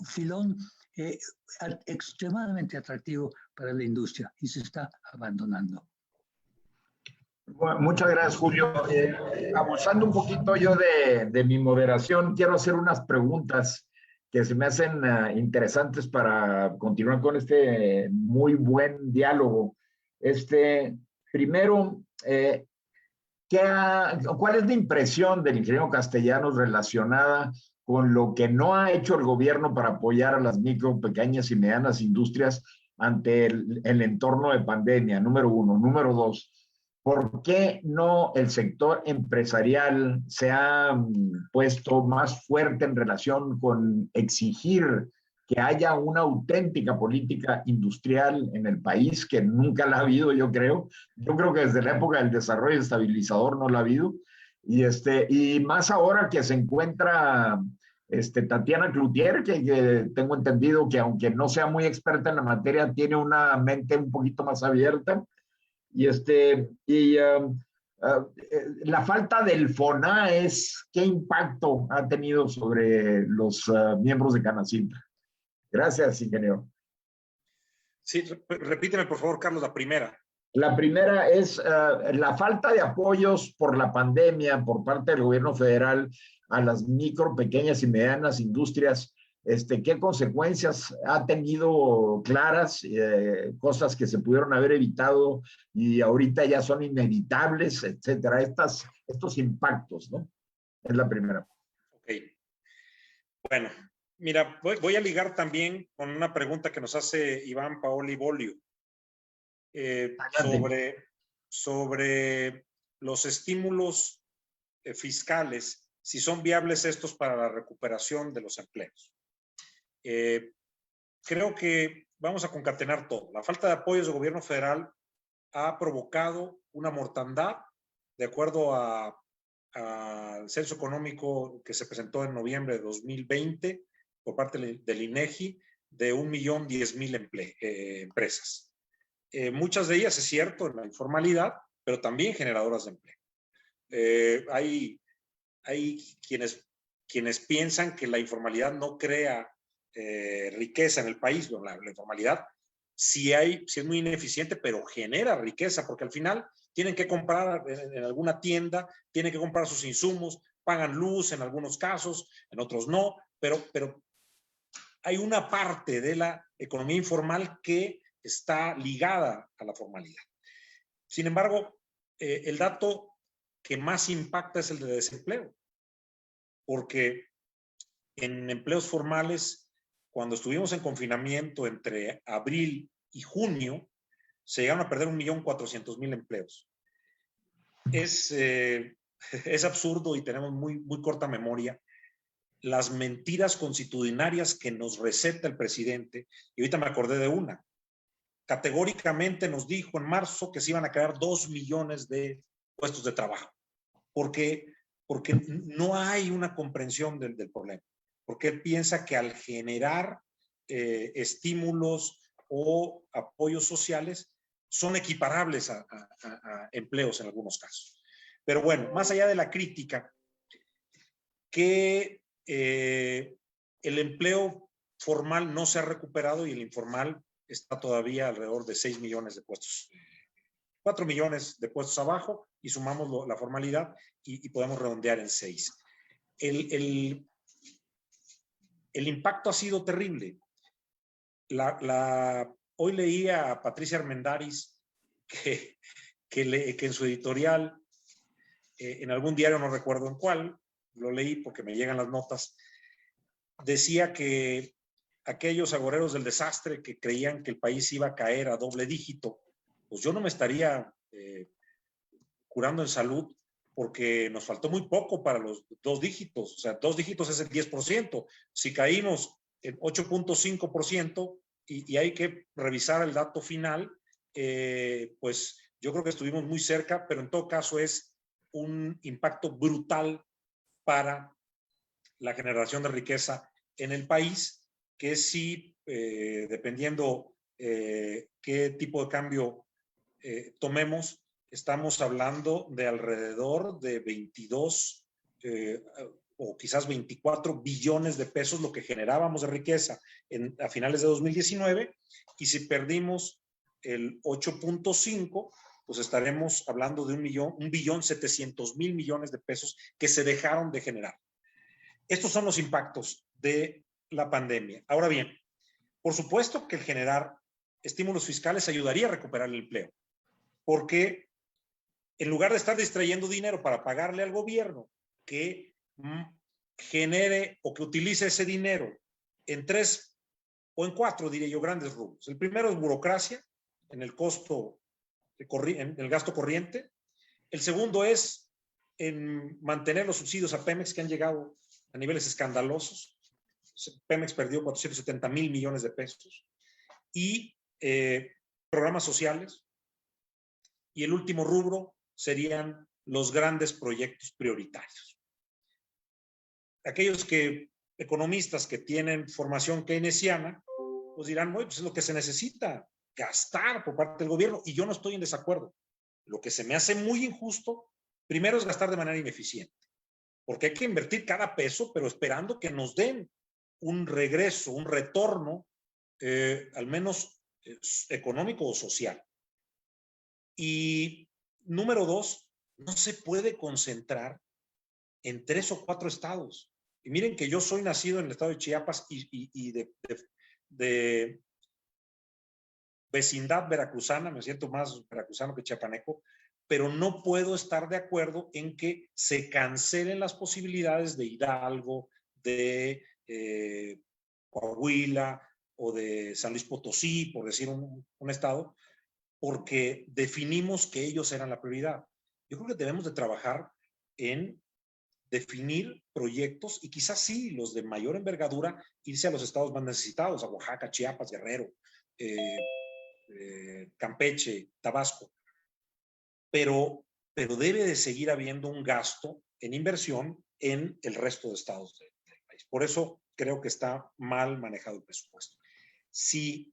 filón extremadamente atractivo para la industria y se está abandonando. Bueno, muchas gracias, Julio. Abusando un poquito yo de mi moderación, quiero hacer unas preguntas que se me hacen interesantes para continuar con este muy buen diálogo. Primero, ¿Cuál es la impresión del ingeniero Castellanos relacionada con lo que no ha hecho el gobierno para apoyar a las micro, pequeñas y medianas industrias ante el entorno de pandemia? Número uno. Número dos, ¿por qué no el sector empresarial se ha puesto más fuerte en relación con exigir que haya una auténtica política industrial en el país, que nunca la ha habido, yo creo? Yo creo que desde la época del desarrollo estabilizador no la ha habido. Y más ahora que se encuentra Tatiana Cloutier, que tengo entendido que aunque no sea muy experta en la materia, tiene una mente un poquito más abierta. La falta del FONAES, ¿qué impacto ha tenido sobre los miembros de Canacintra? Gracias, ingeniero. Sí, repíteme por favor, Carlos, la primera. La primera es la falta de apoyos por la pandemia por parte del gobierno federal a las micro, pequeñas y medianas industrias. ¿Qué consecuencias ha tenido claras? Cosas que se pudieron haber evitado y ahorita ya son inevitables, etcétera. Estos impactos, ¿no? Es la primera. Ok. Bueno, mira, voy a ligar también con una pregunta que nos hace Iván Paoli Bolio. Sobre los estímulos fiscales, si son viables estos para la recuperación de los empleos. Creo que vamos a concatenar todo. La falta de apoyos del gobierno federal ha provocado una mortandad, de acuerdo al censo económico que se presentó en noviembre de 2020 por parte del INEGI, de 1.010.000 empresas. Muchas de ellas, es cierto, en la informalidad, pero también generadoras de empleo. Hay quienes piensan que la informalidad no crea riqueza en el país. Bueno, la informalidad sí es muy ineficiente, pero genera riqueza, porque al final tienen que comprar en alguna tienda, tienen que comprar sus insumos, pagan luz en algunos casos, en otros no, pero hay una parte de la economía informal que está ligada a la formalidad. Sin embargo, el dato que más impacta es el de desempleo, porque en empleos formales, cuando estuvimos en confinamiento entre abril y junio, se llegaron a perder 1.400.000 empleos. Es absurdo y tenemos muy corta memoria las mentiras constitucionarias que nos receta el presidente, y ahorita me acordé de una. Categóricamente nos dijo en marzo que se iban a crear 2 millones de puestos de trabajo, porque no hay una comprensión del problema, porque él piensa que al generar estímulos o apoyos sociales son equiparables a empleos en algunos casos. Pero bueno, más allá de la crítica, que el empleo formal no se ha recuperado y el informal está todavía alrededor de 6 millones de puestos. 4 millones de puestos abajo y sumamos la formalidad y podemos redondear en 6. El impacto ha sido terrible. Hoy leía a Patricia Armendáriz que en su editorial, en algún diario, no recuerdo en cuál, lo leí porque me llegan las notas, decía que aquellos agoreros del desastre que creían que el país iba a caer a doble dígito, pues yo no me estaría curando en salud, porque nos faltó muy poco para los 2 dígitos. O sea, 2 dígitos es el 10%. Si caímos en 8.5% y hay que revisar el dato final, pues yo creo que estuvimos muy cerca, pero en todo caso es un impacto brutal para la generación de riqueza en el país, que sí, dependiendo qué tipo de cambio tomemos, estamos hablando de alrededor de 22 o quizás 24 billones de pesos lo que generábamos de riqueza a finales de 2019, y si perdimos el 8.5, pues estaremos hablando de 1.700.000 millones de pesos que se dejaron de generar. Estos son los impactos de la pandemia. Ahora bien, por supuesto que el generar estímulos fiscales ayudaría a recuperar el empleo, porque en lugar de estar distrayendo dinero para pagarle al gobierno que genere o que utilice ese dinero en 3 o en 4, diría yo, grandes rubros. El primero es burocracia, en el costo, en el gasto corriente. El segundo es en mantener los subsidios a Pemex, que han llegado a niveles escandalosos. Pemex perdió 470,000 millones de pesos. Y programas sociales. Y el último rubro serían los grandes proyectos prioritarios. Aquellos economistas que tienen formación keynesiana, pues dirán, pues es lo que se necesita, gastar por parte del gobierno, y yo no estoy en desacuerdo. Lo que se me hace muy injusto, primero, es gastar de manera ineficiente, porque hay que invertir cada peso, pero esperando que nos den un regreso, un retorno, al menos económico o social. Y número 2, no se puede concentrar en 3 o 4 estados. Y miren que yo soy nacido en el estado de Chiapas y de vecindad veracruzana, me siento más veracruzano que chiapaneco, pero no puedo estar de acuerdo en que se cancelen las posibilidades de Hidalgo, de Coahuila o de San Luis Potosí, por decir un estado, porque definimos que ellos eran la prioridad. Yo creo que debemos de trabajar en definir proyectos y quizás sí, los de mayor envergadura, irse a los estados más necesitados, a Oaxaca, Chiapas, Guerrero, Campeche, Tabasco. Pero debe de seguir habiendo un gasto en inversión en el resto de estados del país. Por eso creo que está mal manejado el presupuesto. Si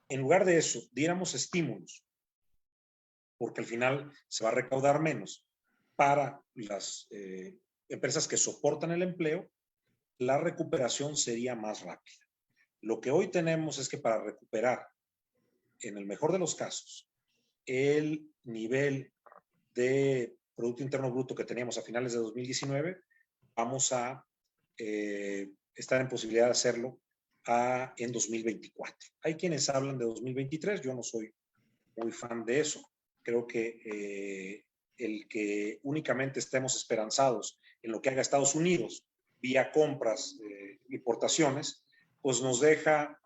en lugar de eso diéramos estímulos, porque al final se va a recaudar menos para las empresas que soportan el empleo, la recuperación sería más rápida. Lo que hoy tenemos es que para recuperar, en el mejor de los casos, el nivel de Producto Interno Bruto que teníamos a finales de 2019, vamos a estar en posibilidad de hacerlo en 2024. Hay quienes hablan de 2023, yo no soy muy fan de eso. Creo que el que únicamente estemos esperanzados en lo que haga Estados Unidos vía compras, importaciones, pues nos deja,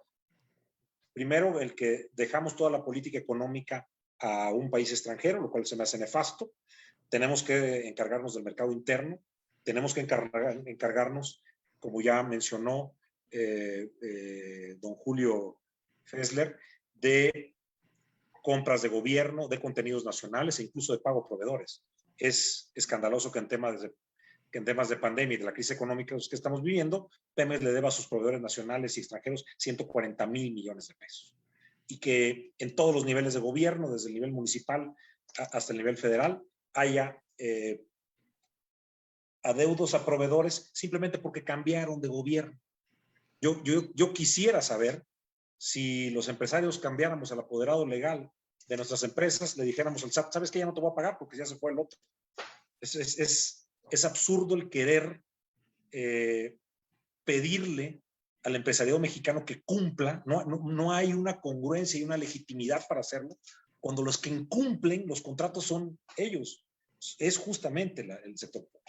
primero, el que dejamos toda la política económica a un país extranjero, lo cual se me hace nefasto. Tenemos que encargarnos del mercado interno, tenemos que encargarnos, como ya mencionó don Julio Fessler, de compras de gobierno, de contenidos nacionales e incluso de pago a proveedores. Es escandaloso que en temas de pandemia y de la crisis económica que estamos viviendo, Pemex le deba a sus proveedores nacionales y extranjeros 140,000 millones de pesos. Y que en todos los niveles de gobierno, desde el nivel municipal hasta el nivel federal, haya adeudos a proveedores simplemente porque cambiaron de gobierno. Yo quisiera saber si los empresarios cambiáramos al apoderado legal de nuestras empresas, le dijéramos al SAT, ¿sabes qué? Ya no te voy a pagar porque ya se fue el otro. Es absurdo el querer pedirle al empresariado mexicano que cumpla. No hay una congruencia y una legitimidad para hacerlo, cuando los que incumplen los contratos son ellos. Es justamente el sector público.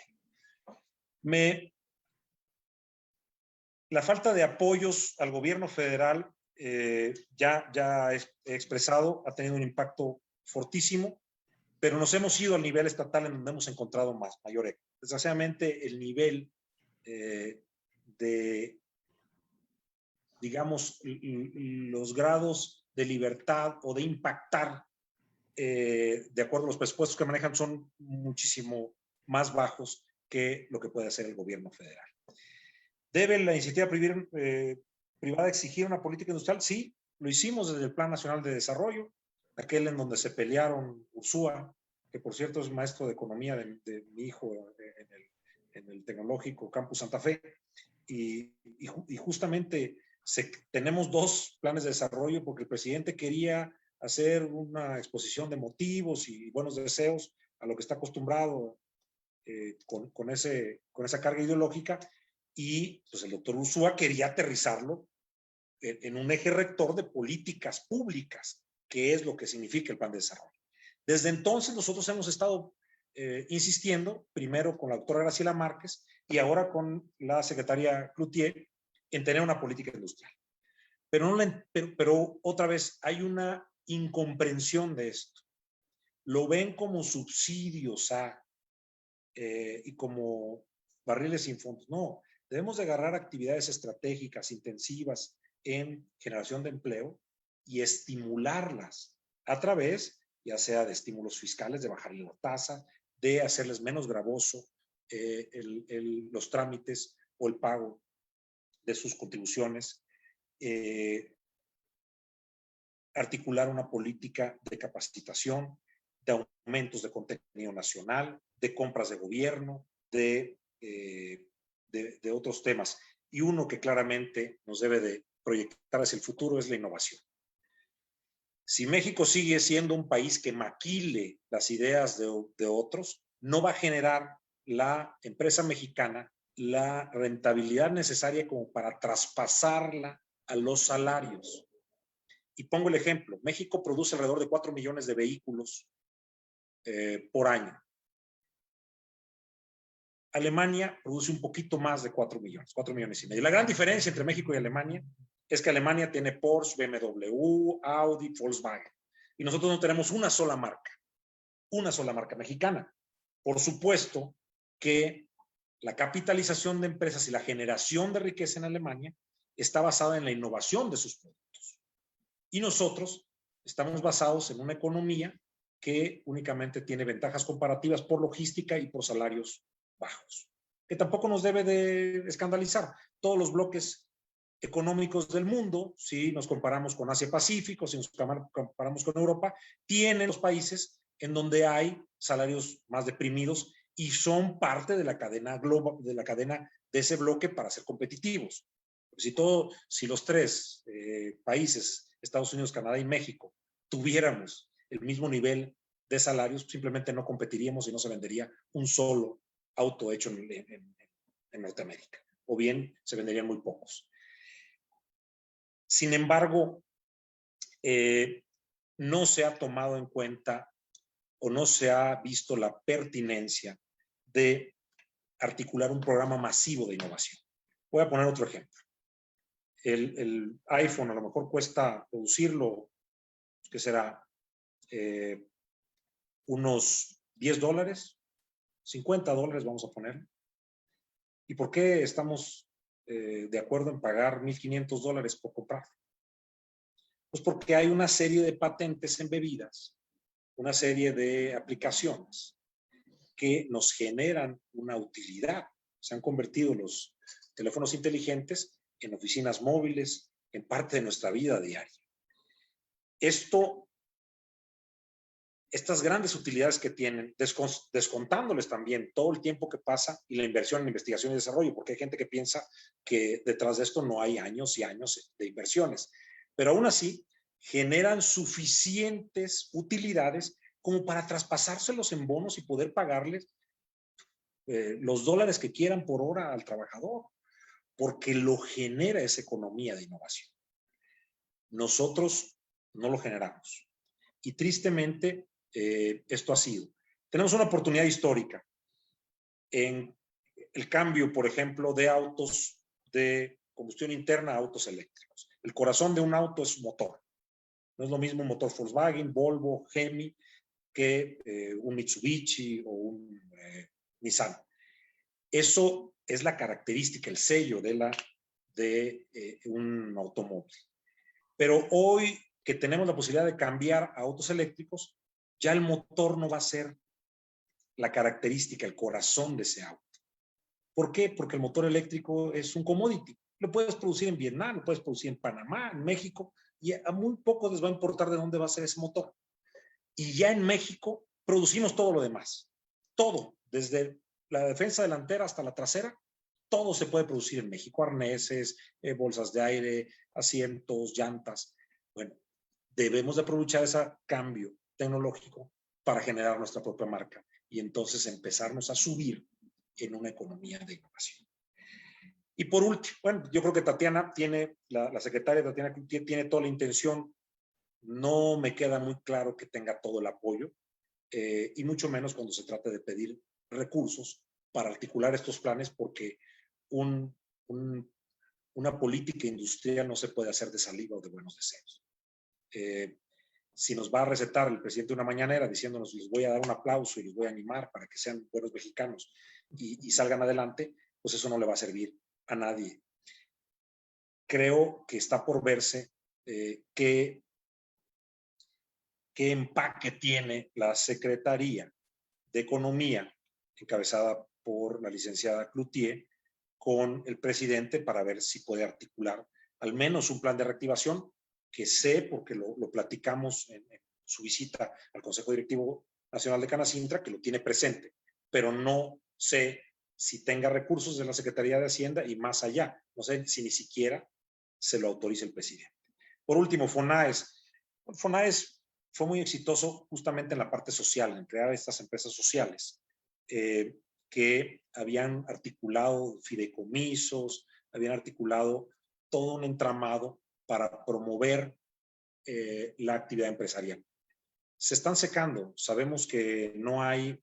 La falta de apoyos al gobierno federal, ya he expresado, ha tenido un impacto fortísimo, pero nos hemos ido al nivel estatal en donde hemos encontrado mayor eco. Desgraciadamente, el nivel de, digamos, los grados de libertad o de impactar, de acuerdo a los presupuestos que manejan, son muchísimo más bajos que lo que puede hacer el gobierno federal. ¿Debe la iniciativa privada exigir una política industrial? Sí, lo hicimos desde el Plan Nacional de Desarrollo, aquel en donde se pelearon Ursúa, que por cierto es maestro de economía de mi hijo en el Tecnológico Campus Santa Fe, y justamente tenemos 2 planes de desarrollo porque el presidente quería hacer una exposición de motivos y buenos deseos a lo que está acostumbrado con esa carga ideológica, y pues el doctor Ursúa quería aterrizarlo en un eje rector de políticas públicas, que es lo que significa el plan de desarrollo. Desde entonces nosotros hemos estado insistiendo, primero con la doctora Graciela Márquez y ahora con la secretaria Cloutier, en tener una política industrial. Pero otra vez, hay una incomprensión de esto. Lo ven como subsidios y como barriles sin fondos. No, debemos de agarrar actividades estratégicas, intensivas en generación de empleo y estimularlas a través, ya sea de estímulos fiscales, de bajarle la tasa, de hacerles menos gravoso los trámites o el pago de sus contribuciones, articular una política de capacitación, de aumentos de contenido nacional, de compras de gobierno, de otros temas. Y uno que claramente nos debe de proyectar hacia el futuro es la innovación. Si México sigue siendo un país que maquile las ideas de otros, no va a generar la empresa mexicana la rentabilidad necesaria como para traspasarla a los salarios. Y pongo el ejemplo, México produce alrededor de 4 millones de vehículos por año. Alemania produce un poquito más de 4 millones, 4 millones y medio. La gran diferencia entre México y Alemania es que Alemania tiene Porsche, BMW, Audi, Volkswagen. Y nosotros no tenemos una sola marca mexicana. Por supuesto que la capitalización de empresas y la generación de riqueza en Alemania está basada en la innovación de sus productos. Y nosotros estamos basados en una economía que únicamente tiene ventajas comparativas por logística y por salarios bajos, que tampoco nos debe de escandalizar. Todos los bloques económicos del mundo, si nos comparamos con Asia-Pacífico, si nos comparamos con Europa, tienen los países en donde hay salarios más deprimidos y son parte de la cadena global, de la cadena de ese bloque para ser competitivos. Si los tres países, Estados Unidos, Canadá y México, tuviéramos el mismo nivel de salarios, simplemente no competiríamos y no se vendería un solo auto hecho en Norteamérica, o bien se venderían muy pocos. Sin embargo, no se ha tomado en cuenta o no se ha visto la pertinencia de articular un programa masivo de innovación. Voy a poner otro ejemplo. El iPhone a lo mejor cuesta producirlo, ¿qué será? Unos $10, $50 vamos a poner. ¿Y por qué estamos de acuerdo en pagar $1,500 por comprarlo? Pues porque hay una serie de patentes embebidas, una serie de aplicaciones que nos generan una utilidad. Se han convertido los teléfonos inteligentes en oficinas móviles, en parte de nuestra vida diaria. Estas grandes utilidades que tienen, descontándoles también todo el tiempo que pasa y la inversión en investigación y desarrollo, porque hay gente que piensa que detrás de esto no hay años y años de inversiones, pero aún así generan suficientes utilidades como para traspasárselos en bonos y poder pagarles los dólares que quieran por hora al trabajador, porque lo genera esa economía de innovación. Nosotros no lo generamos. Y tristemente, esto ha sido. Tenemos una oportunidad histórica en el cambio, por ejemplo, de autos de combustión interna a autos eléctricos. El corazón de un auto es su motor. No es lo mismo un motor Volkswagen, Volvo, Hemi, que un Mitsubishi o un Nissan. Eso es la característica, el sello de un automóvil. Pero hoy que tenemos la posibilidad de cambiar a autos eléctricos, ya el motor no va a ser la característica, el corazón de ese auto. ¿Por qué? Porque el motor eléctrico es un commodity. Lo puedes producir en Vietnam, lo puedes producir en Panamá, en México, y a muy poco les va a importar de dónde va a ser ese motor. Y ya en México producimos todo lo demás. Todo, desde la defensa delantera hasta la trasera, todo se puede producir en México. Arneses, bolsas de aire, asientos, llantas. Bueno, debemos de aprovechar ese cambio tecnológico para generar nuestra propia marca y entonces empezarnos a subir en una economía de innovación. Y por último, bueno, yo creo que Tatiana tiene, la secretaria Tatiana tiene toda la intención. No me queda muy claro que tenga todo el apoyo. y mucho menos cuando se trata de pedir recursos para articular estos planes, porque una política industrial no se puede hacer de saliva o de buenos deseos. Si nos va a recetar el presidente una mañanera diciéndonos les voy a dar un aplauso y les voy a animar para que sean buenos mexicanos y salgan adelante, pues eso no le va a servir a nadie. Creo que está por verse qué empaque tiene la Secretaría de Economía, encabezada por la licenciada Cloutier, con el presidente para ver si puede articular al menos un plan de reactivación, que sé, porque lo platicamos en su visita al Consejo Directivo Nacional de Canacintra, que lo tiene presente, pero no sé si tenga recursos de la Secretaría de Hacienda y más allá. No sé si ni siquiera se lo autoriza el presidente. Por último, FONAES. FONAES fue muy exitoso justamente en la parte social, en crear estas empresas sociales que habían articulado fideicomisos, habían articulado todo un entramado para promover la actividad empresarial. Se están secando. Sabemos que no hay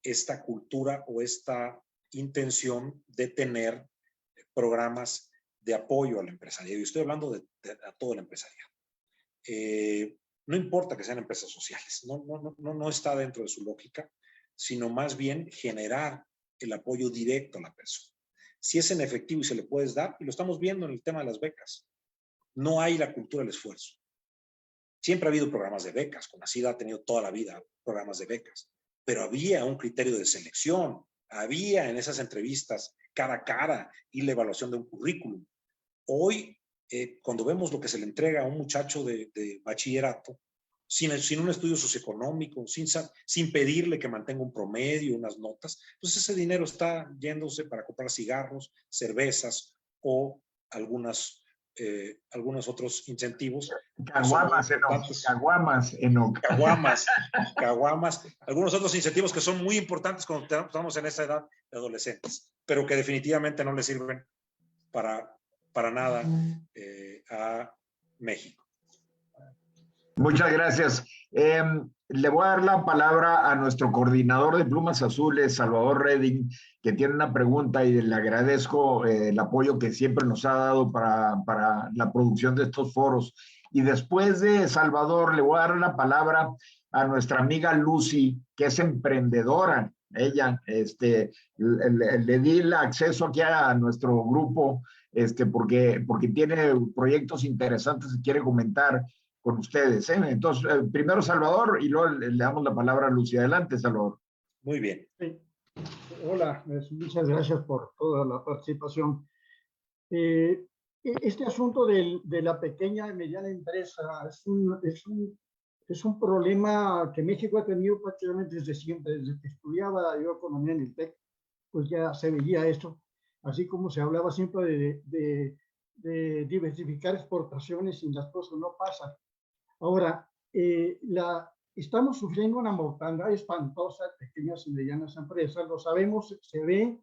esta cultura o esta intención de tener programas de apoyo al empresariado. Y estoy hablando a todo el empresariado. No importa que sean empresas sociales, no está dentro de su lógica, sino más bien generar el apoyo directo a la persona. Si es en efectivo y se le puedes dar, y lo estamos viendo en el tema de las becas, no hay la cultura del esfuerzo. Siempre ha habido programas de becas, CONACYT ha tenido toda la vida programas de becas, pero había un criterio de selección, había en esas entrevistas cara a cara y la evaluación de un currículum. Hoy, cuando vemos lo que se le entrega a un muchacho de bachillerato, sin un estudio socioeconómico, sin pedirle que mantenga un promedio, unas notas, pues ese dinero está yéndose para comprar cigarros, cervezas o algunos otros incentivos. Caguamas, algunos otros incentivos que son muy importantes cuando estamos en esa edad de adolescentes, pero que definitivamente no le sirven para nada a México. Muchas gracias. Le voy a dar la palabra a nuestro coordinador de Plumas Azules, Salvador Redding, que tiene una pregunta y le agradezco el apoyo que siempre nos ha dado para la producción de estos foros. Y después de Salvador, le voy a dar la palabra a nuestra amiga Lucy, que es emprendedora. Ella, le di el acceso aquí a nuestro grupo, porque tiene proyectos interesantes que quiere comentar con ustedes. Entonces, primero Salvador y luego le damos la palabra a Lucy. Adelante, Salvador. Muy bien. Sí. Hola, muchas gracias por toda la participación. Este asunto de la pequeña y mediana empresa es un problema que México ha tenido prácticamente desde siempre. Desde que estudiaba yo economía en el TEC, pues ya se veía esto, así como se hablaba siempre de diversificar exportaciones y las cosas no pasan. Ahora, estamos sufriendo una mortandad espantosa de pequeñas y medianas empresas, lo sabemos, se ve,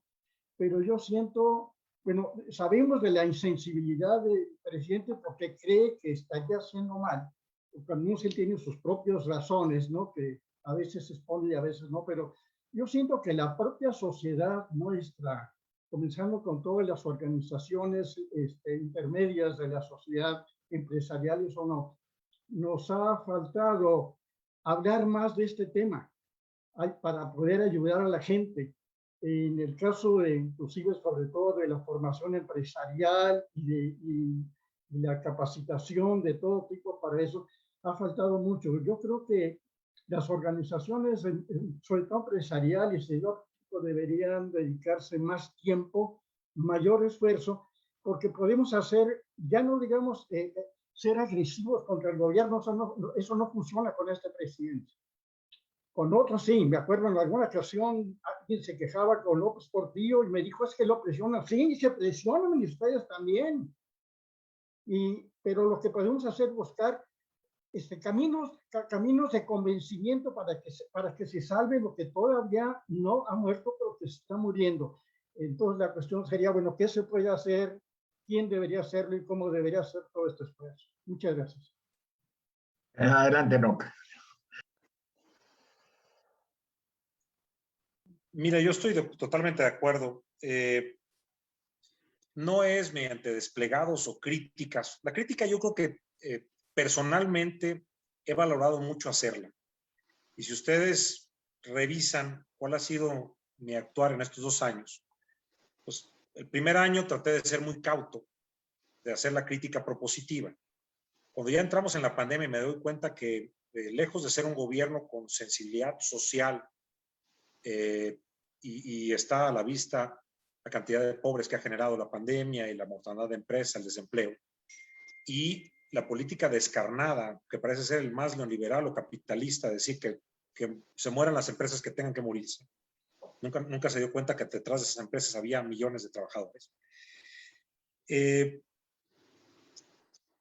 pero yo siento, bueno, sabemos de la insensibilidad del presidente porque cree que estaría haciendo mal. También él tiene sus propias razones, ¿no? Que a veces se expone y a veces no, pero yo siento que la propia sociedad nuestra, comenzando con todas las organizaciones intermedias de la sociedad, empresariales o no, nos ha faltado hablar más de este tema para poder ayudar a la gente. En el caso inclusive, sobre todo, de la formación empresarial y la capacitación de todo tipo para eso, ha faltado mucho. Yo creo que las organizaciones, sobre todo empresariales y de otro tipo, deberían dedicarse más tiempo, mayor esfuerzo, porque podemos hacer, ya no digamos, ser agresivos contra el gobierno, eso no funciona con este presidente. Con otros sí, me acuerdo en alguna ocasión alguien se quejaba con López Portillo y me dijo, es que lo presionan. Sí, se presionan y ustedes también. Pero lo que podemos hacer es buscar caminos de convencimiento para que se salve lo que todavía no ha muerto, pero que se está muriendo. Entonces la cuestión sería, bueno, ¿qué se puede hacer? ¿Quién debería hacerlo y cómo debería hacer todo este esfuerzo? Muchas gracias. Adelante, Noc. Mira, yo estoy totalmente de acuerdo. No es mediante desplegados o críticas. La crítica yo creo que personalmente he valorado mucho hacerla. Y si ustedes revisan cuál ha sido mi actuar en estos 2 años, pues el primer año traté de ser muy cauto, de hacer la crítica propositiva. Cuando ya entramos en la pandemia me doy cuenta que lejos de ser un gobierno con sensibilidad social y está a la vista la cantidad de pobres que ha generado la pandemia y la mortandad de empresas, el desempleo, y la política descarnada, que parece ser el más neoliberal o capitalista, decir que se mueran las empresas que tengan que morirse. Nunca se dio cuenta que detrás de esas empresas había millones de trabajadores.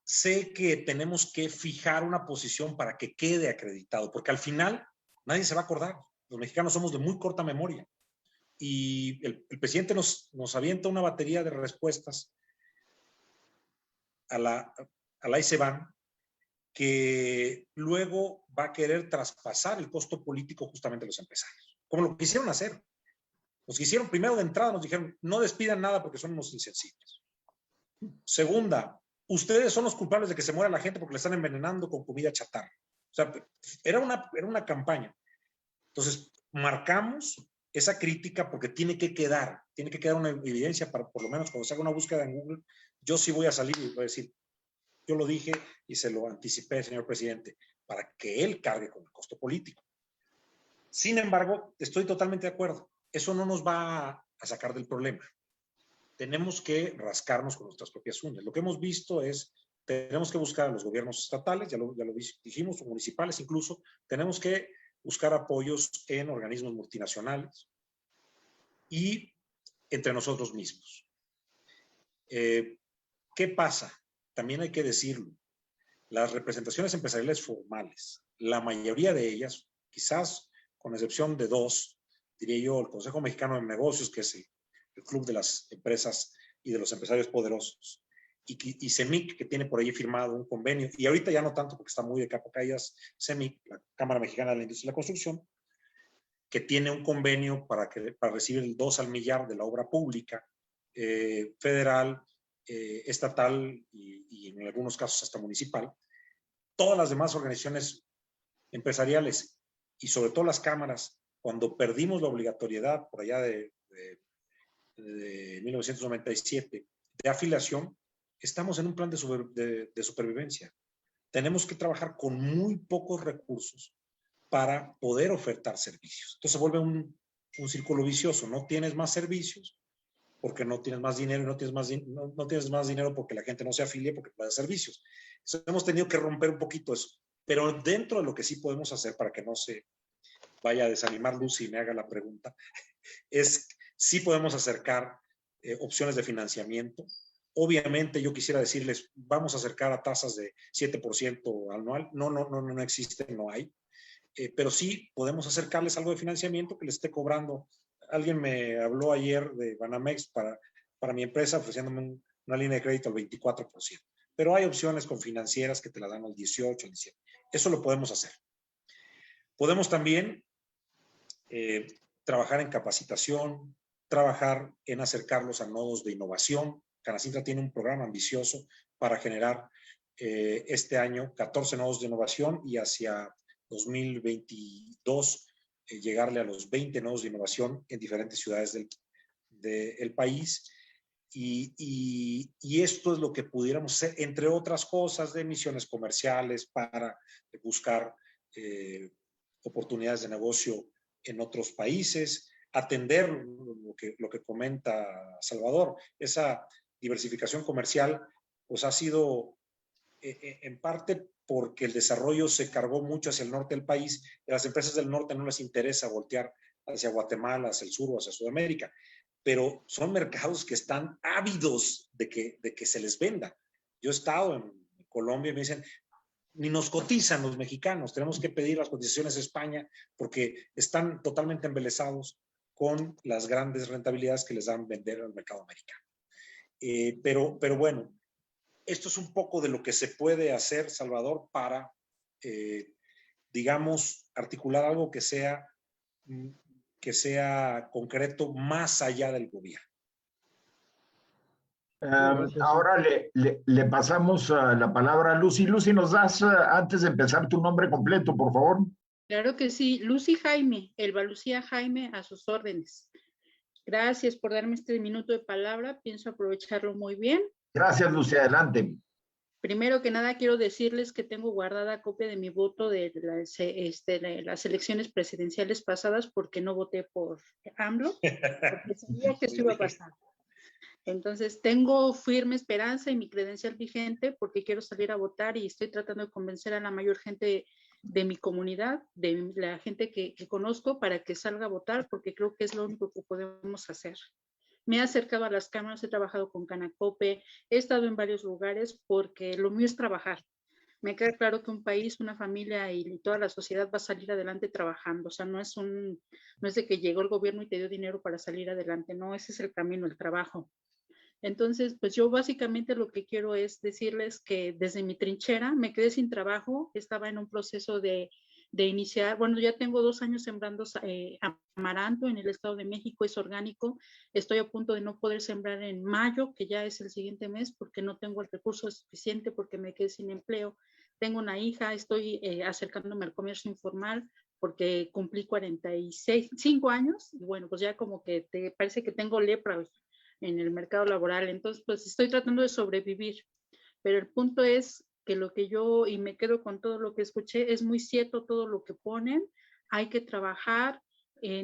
Sé que tenemos que fijar una posición para que quede acreditado, porque al final nadie se va a acordar. Los mexicanos somos de muy corta memoria. Y el presidente nos avienta una batería de respuestas a la ahí se van, que luego va a querer traspasar el costo político justamente a los empresarios, como lo quisieron hacer. Nos quisieron, primero de entrada nos dijeron, no despidan nada porque son unos insensibles. Segunda, ustedes son los culpables de que se muera la gente porque le están envenenando con comida chatarra. O sea, era una campaña. Entonces, marcamos esa crítica porque tiene que quedar una evidencia para, por lo menos cuando se haga una búsqueda en Google, yo sí voy a salir y voy a decir, yo lo dije y se lo anticipé, señor presidente, para que él cargue con el costo político. Sin embargo, estoy totalmente de acuerdo. Eso no nos va a sacar del problema. Tenemos que rascarnos con nuestras propias uñas. Lo que hemos visto es, tenemos que buscar a los gobiernos estatales, ya lo dijimos, o municipales incluso, tenemos que buscar apoyos en organismos multinacionales y entre nosotros mismos. ¿Qué pasa? También hay que decirlo. Las representaciones empresariales formales, la mayoría de ellas, quizás con excepción de 2, diría yo, el Consejo Mexicano de Negocios, que es el club de las empresas y de los empresarios poderosos, y CEMIC, que tiene por ahí firmado un convenio, y ahorita ya no tanto porque está muy de capa caídas, CEMIC, la Cámara Mexicana de la Industria y la Construcción, que tiene un convenio para recibir el 2 al millar de la obra pública, federal, estatal y en algunos casos hasta municipal. Todas las demás organizaciones empresariales y sobre todo las cámaras, cuando perdimos la obligatoriedad por allá de 1997 de afiliación, estamos en un plan de supervivencia. Tenemos que trabajar con muy pocos recursos para poder ofertar servicios. Entonces se vuelve un círculo vicioso. No tienes más servicios porque no tienes más dinero y no tienes más dinero porque la gente no se afilia porque puede dar servicios. Entonces hemos tenido que romper un poquito eso. Pero dentro de lo que sí podemos hacer para que no se vaya a desanimar Lucy y me haga la pregunta, es sí podemos acercar opciones de financiamiento. Obviamente yo quisiera decirles, vamos a acercar a tasas de 7% anual. No existe, no hay. Pero sí podemos acercarles algo de financiamiento que les esté cobrando. Alguien me habló ayer de Banamex para mi empresa ofreciéndome una línea de crédito al 24%. Pero hay opciones con financieras que te la dan al 18%, al 17%. Eso lo podemos hacer. Podemos también trabajar en capacitación, trabajar en acercarlos a nodos de innovación. Canacintra tiene un programa ambicioso para generar este año 14 nodos de innovación y hacia 2022 llegarle a los 20 nodos de innovación en diferentes ciudades del país. Y esto es lo que pudiéramos hacer, entre otras cosas, de misiones comerciales para buscar oportunidades de negocio en otros países, atender lo que comenta Salvador. Esa diversificación comercial pues ha sido en parte porque el desarrollo se cargó mucho hacia el norte del país. A las empresas del norte no les interesa voltear hacia Guatemala, hacia el sur o hacia Sudamérica, pero son mercados que están ávidos de que se les venda. Yo he estado en Colombia y me dicen, ni nos cotizan los mexicanos, tenemos que pedir las cotizaciones a España porque están totalmente embelesados con las grandes rentabilidades que les dan vender al mercado americano. Pero bueno, esto es un poco de lo que se puede hacer, Salvador, para, digamos, articular algo que sea, que sea concreto más allá del gobierno. Ahora le pasamos la palabra a Lucy. Lucy, ¿nos das, antes de empezar, tu nombre completo, por favor? Claro que sí, Lucy Jaime, Elba Lucía Jaime, a sus órdenes. Gracias por darme este minuto de palabra, pienso aprovecharlo muy bien. Gracias, Lucy, adelante. Primero que nada, quiero decirles que tengo guardada copia de mi voto de las elecciones presidenciales pasadas porque no voté por AMLO, porque sabía que eso iba a pasar. Entonces, tengo firme esperanza y mi credencial vigente porque quiero salir a votar y estoy tratando de convencer a la mayor gente de mi comunidad, de la gente que conozco, para que salga a votar, porque creo que es lo único que podemos hacer. Me he acercado a las cámaras, he trabajado con Canacope, he estado en varios lugares porque lo mío es trabajar. Me queda claro que un país, una familia y toda la sociedad va a salir adelante trabajando. O sea, no es de que llegó el gobierno y te dio dinero para salir adelante. No, ese es el camino, el trabajo. Entonces, pues yo básicamente lo que quiero es decirles que desde mi trinchera me quedé sin trabajo, estaba en un proceso de iniciar, bueno, ya tengo 2 años sembrando amaranto en el Estado de México, es orgánico, estoy a punto de no poder sembrar en mayo, que ya es el siguiente mes, porque no tengo el recurso suficiente, porque me quedé sin empleo, tengo una hija, estoy acercándome al comercio informal, porque cumplí 45 años, y bueno, pues ya como que parece que tengo lepra en el mercado laboral, entonces pues estoy tratando de sobrevivir, pero el punto es que lo que yo, y me quedo con todo lo que escuché, es muy cierto todo lo que ponen, hay que trabajar,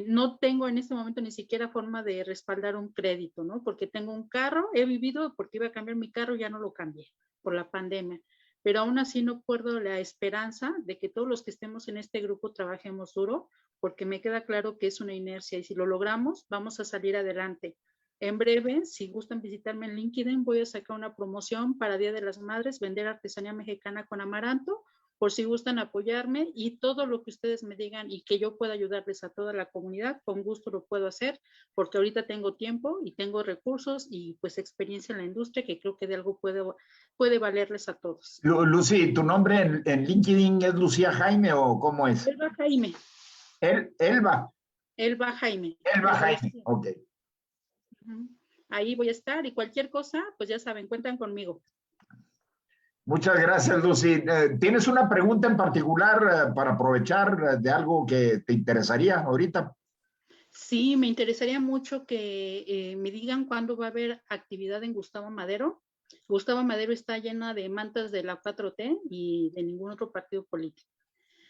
no tengo en este momento ni siquiera forma de respaldar un crédito, ¿no? Porque tengo un carro, he vivido porque iba a cambiar mi carro, ya no lo cambié por la pandemia, pero aún así no pierdo la esperanza de que todos los que estemos en este grupo trabajemos duro, porque me queda claro que es una inercia y si lo logramos, vamos a salir adelante. En breve, si gustan visitarme en LinkedIn, voy a sacar una promoción para Día de las Madres, vender artesanía mexicana con amaranto, por si gustan apoyarme y todo lo que ustedes me digan y que yo pueda ayudarles a toda la comunidad, con gusto lo puedo hacer, porque ahorita tengo tiempo y tengo recursos y pues experiencia en la industria que creo que de algo puede valerles a todos. Lucy, ¿tu nombre en LinkedIn es Lucía Jaime o cómo es? Elba Jaime. Elba. Elba Jaime. Elba Jaime, ok. Ahí voy a estar y cualquier cosa, pues ya saben, cuentan conmigo. Muchas gracias, Lucy. ¿Tienes una pregunta en particular para aprovechar de algo que te interesaría ahorita? Sí, me interesaría mucho que me digan cuándo va a haber actividad en Gustavo Madero. Gustavo Madero está llena de mantas de la 4T y de ningún otro partido político.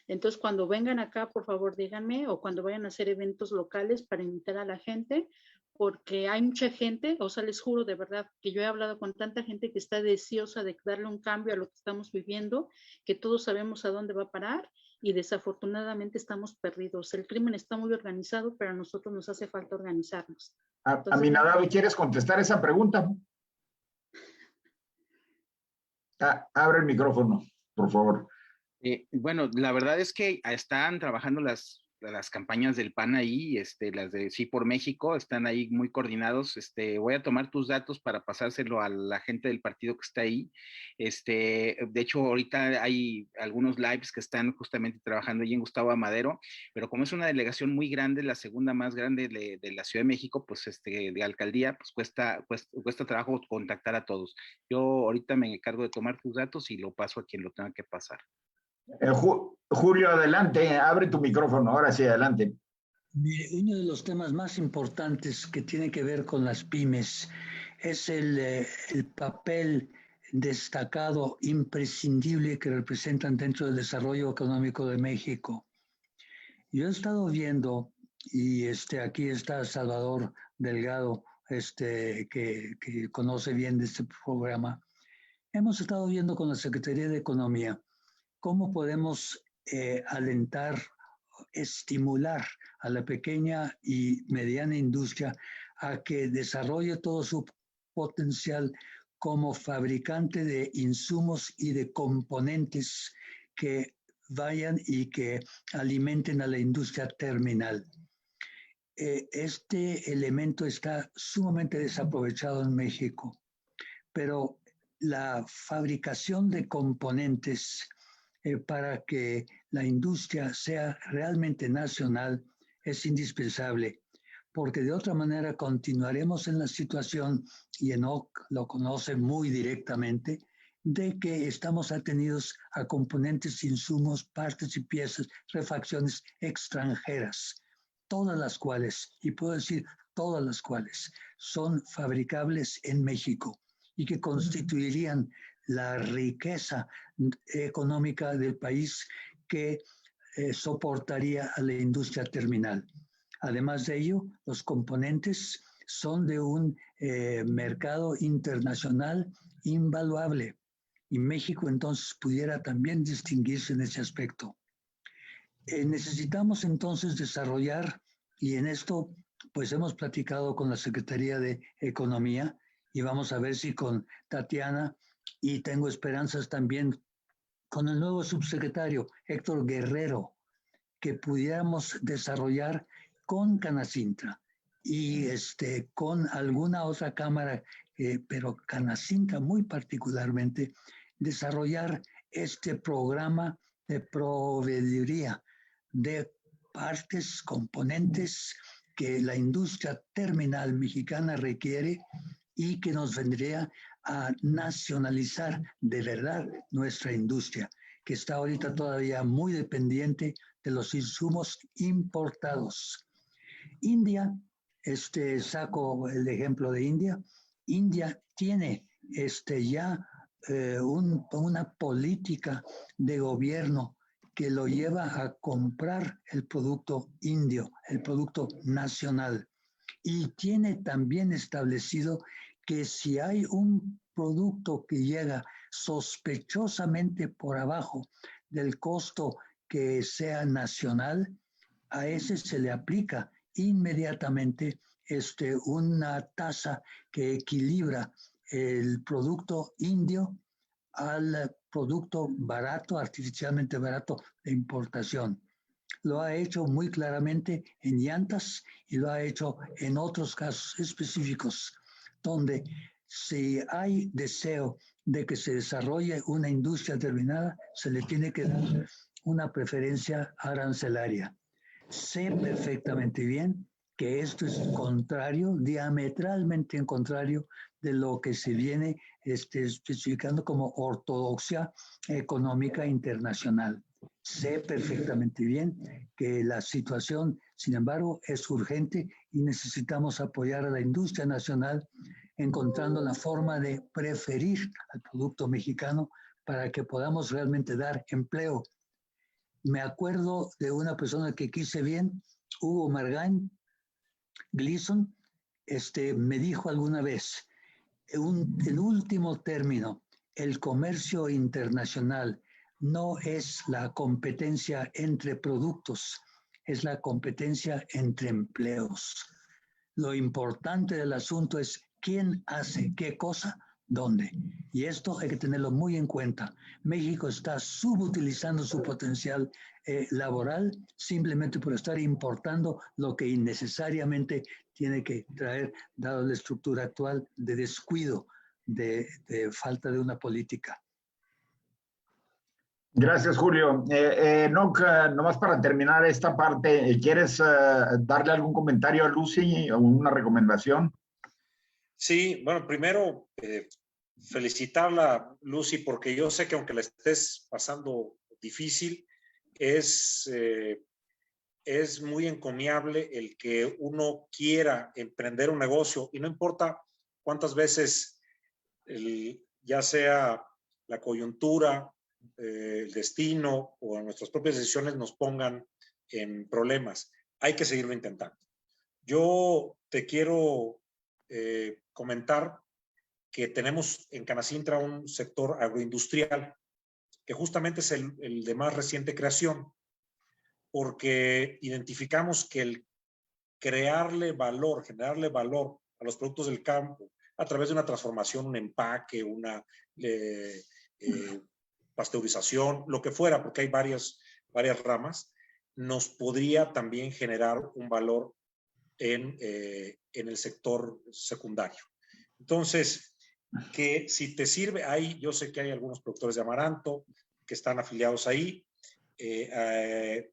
Entonces, cuando vengan acá, por favor, díganme, o cuando vayan a hacer eventos locales para invitar a la gente, porque hay mucha gente, o sea, les juro de verdad que yo he hablado con tanta gente que está deseosa de darle un cambio a lo que estamos viviendo, que todos sabemos a dónde va a parar y desafortunadamente estamos perdidos. El crimen está muy organizado, pero a nosotros nos hace falta organizarnos. Entonces, Aminadab, ¿quieres contestar esa pregunta? Abre el micrófono, por favor. Bueno, la verdad es que están trabajando las campañas del PAN ahí, las de Sí por México, están ahí muy coordinados. Voy a tomar tus datos para pasárselo a la gente del partido que está ahí. De hecho, ahorita hay algunos lives que están justamente trabajando ahí en Gustavo Madero, pero como es una delegación muy grande, la segunda más grande de la Ciudad de México, pues de alcaldía, pues cuesta trabajo contactar a todos. Yo ahorita me encargo de tomar tus datos y lo paso a quien lo tenga que pasar. Julio, adelante, abre tu micrófono, ahora sí, adelante. Uno de los temas más importantes que tiene que ver con las pymes es el papel destacado, imprescindible que representan dentro del desarrollo económico de México. Yo he estado viendo, y aquí está Salvador Delgado, que conoce bien de este programa, hemos estado viendo con la Secretaría de Economía cómo podemos alentar, estimular a la pequeña y mediana industria a que desarrolle todo su potencial como fabricante de insumos y de componentes que vayan y que alimenten a la industria terminal. Este elemento está sumamente desaprovechado en México, pero la fabricación de componentes para que la industria sea realmente nacional es indispensable, porque de otra manera continuaremos en la situación, y Enoch lo conoce muy directamente, de que estamos atenidos a componentes, insumos, partes y piezas, refacciones extranjeras, todas las cuales, y puedo decir todas las cuales, son fabricables en México y que constituirían la riqueza económica del país que soportaría a la industria terminal. Además de ello, los componentes son de un mercado internacional invaluable y México entonces pudiera también distinguirse en ese aspecto. Necesitamos entonces desarrollar, y en esto pues hemos platicado con la Secretaría de Economía y vamos a ver si con Tatiana, y tengo esperanzas también con el nuevo subsecretario Héctor Guerrero, que pudiéramos desarrollar con Canacintra y con alguna otra cámara, pero Canacintra muy particularmente, desarrollar este programa de proveeduría de partes, componentes que la industria terminal mexicana requiere y que nos vendría a nacionalizar de verdad nuestra industria, que está ahorita todavía muy dependiente de los insumos importados. India, saco el ejemplo de India. India tiene ya una política de gobierno que lo lleva a comprar el producto indio, el producto nacional. Y tiene también establecido que si hay un producto que llega sospechosamente por abajo del costo que sea nacional, a ese se le aplica inmediatamente una tasa que equilibra el producto indio al producto barato, artificialmente barato de importación. Lo ha hecho muy claramente en llantas y lo ha hecho en otros casos específicos, donde si hay deseo de que se desarrolle una industria terminada, se le tiene que dar una preferencia arancelaria. Sé perfectamente bien que esto es contrario, diametralmente en contrario de lo que se viene especificando como ortodoxia económica internacional. Sé perfectamente bien que la situación, sin embargo, es urgente y necesitamos apoyar a la industria nacional encontrando la forma de preferir al producto mexicano para que podamos realmente dar empleo. Me acuerdo de una persona que quise bien, Hugo Margain Gleason, me dijo alguna vez, en último término, el comercio internacional no es la competencia entre productos, es la competencia entre empleos. Lo importante del asunto es quién hace qué cosa, dónde. Y esto hay que tenerlo muy en cuenta. México está subutilizando su potencial laboral simplemente por estar importando lo que innecesariamente tiene que traer, dado la estructura actual de descuido, de falta de una política. Gracias, Julio. Enoch, nomás para terminar esta parte, ¿quieres darle algún comentario a Lucy o una recomendación? Sí, bueno, primero felicitarla, Lucy, porque yo sé que aunque la estés pasando difícil, es muy encomiable el que uno quiera emprender un negocio y no importa cuántas veces, ya sea la coyuntura, el destino o nuestras propias decisiones nos pongan en problemas. Hay que seguirlo intentando. Yo te quiero comentar que tenemos en Canacintra un sector agroindustrial que justamente es el de más reciente creación, porque identificamos que el crearle valor, generarle valor a los productos del campo a través de una transformación, un empaque, una pasteurización, lo que fuera, porque hay varias ramas, nos podría también generar un valor en el sector secundario. Entonces, que si te sirve, yo sé que hay algunos productores de amaranto que están afiliados ahí,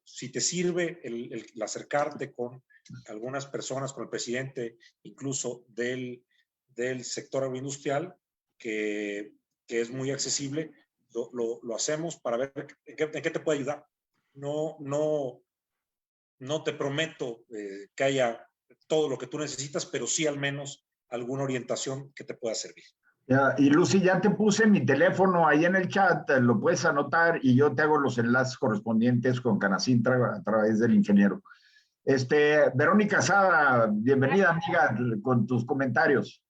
si te sirve el acercarte con algunas personas, con el presidente, incluso del sector agroindustrial, que es muy accesible, lo hacemos para ver en qué te puede ayudar. No te prometo que haya todo lo que tú necesitas, pero sí al menos alguna orientación que te pueda servir. Y Lucy, ya te puse mi teléfono ahí en el chat, lo puedes anotar y yo te hago los enlaces correspondientes con Canacintra a través del ingeniero. Verónica Sada, bienvenida amiga con tus comentarios.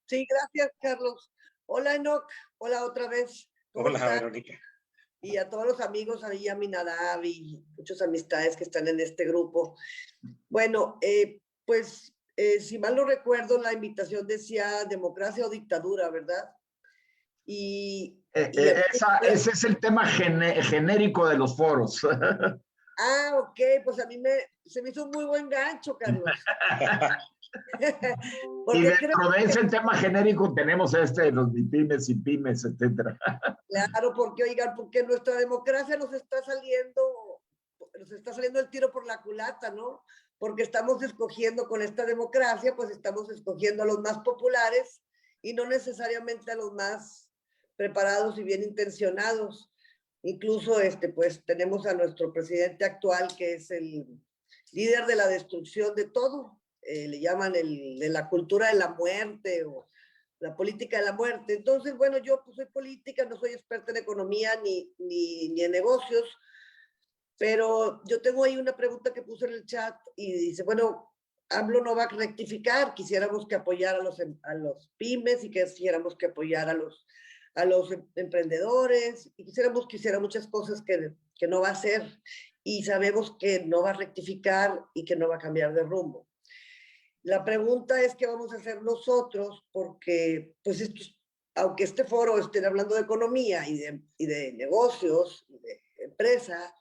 Sí, gracias Carlos. Hola Enoch, hola otra vez. Hola Verónica. Y a todos los amigos, ahí a Minadab y muchas amistades que están en este grupo. Bueno, pues si mal no recuerdo, la invitación decía democracia o dictadura, ¿verdad? Ese es el tema genérico de los foros. Ah, ok, pues a mí se me hizo un muy buen gancho, Carlos. Y dentro de ese tema genérico tenemos los MIPYMES y pymes, etcétera. Claro, porque oigan, porque nuestra democracia nos está saliendo el tiro por la culata, ¿no? Porque estamos escogiendo con esta democracia, pues estamos escogiendo a los más populares y no necesariamente a los más preparados y bien intencionados. Incluso, pues tenemos a nuestro presidente actual, que es el líder de la destrucción de todo. Le llaman de la cultura de la muerte o la política de la muerte. Entonces, bueno, yo pues soy política, no soy experta en economía ni en negocios, pero yo tengo ahí una pregunta que puse en el chat y dice, bueno, AMLO no va a rectificar, quisiéramos que apoyar a los pymes y quisiéramos que apoyar a los emprendedores y quisiéramos que hiciera muchas cosas que no va a hacer y sabemos que no va a rectificar y que no va a cambiar de rumbo. La pregunta es qué vamos a hacer nosotros, porque pues aunque este foro esté hablando de economía y de negocios, y de empresa,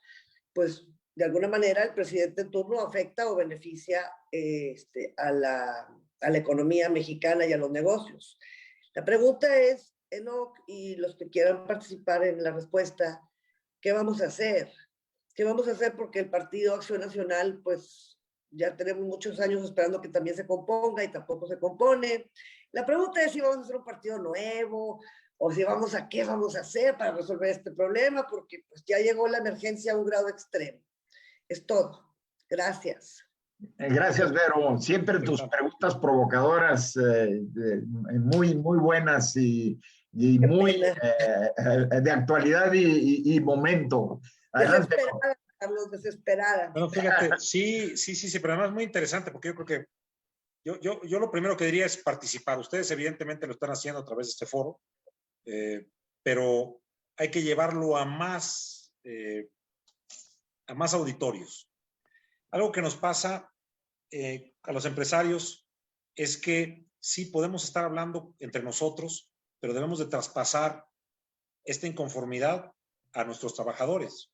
pues de alguna manera el presidente en turno afecta o beneficia a la economía mexicana y a los negocios. La pregunta es, Enoch, y los que quieran participar en la respuesta, ¿qué vamos a hacer? ¿Qué vamos a hacer? Porque el Partido Acción Nacional, pues ya tenemos muchos años esperando que también se componga y tampoco se compone. La pregunta es si vamos a hacer un partido nuevo o si qué vamos a hacer para resolver este problema, porque pues ya llegó la emergencia a un grado extremo. Es todo. Gracias. Gracias, Vero. Siempre tus preguntas provocadoras, muy, muy buenas y muy de actualidad y momento. Adelante. Desesperada, Carlos, desesperada. Bueno, fíjate, sí, pero además es muy interesante porque yo creo que yo lo primero que diría es participar. Ustedes evidentemente lo están haciendo a través de este foro, pero hay que llevarlo a más auditorios. Algo que nos pasa a los empresarios es que sí podemos estar hablando entre nosotros, pero debemos de traspasar esta inconformidad a nuestros trabajadores.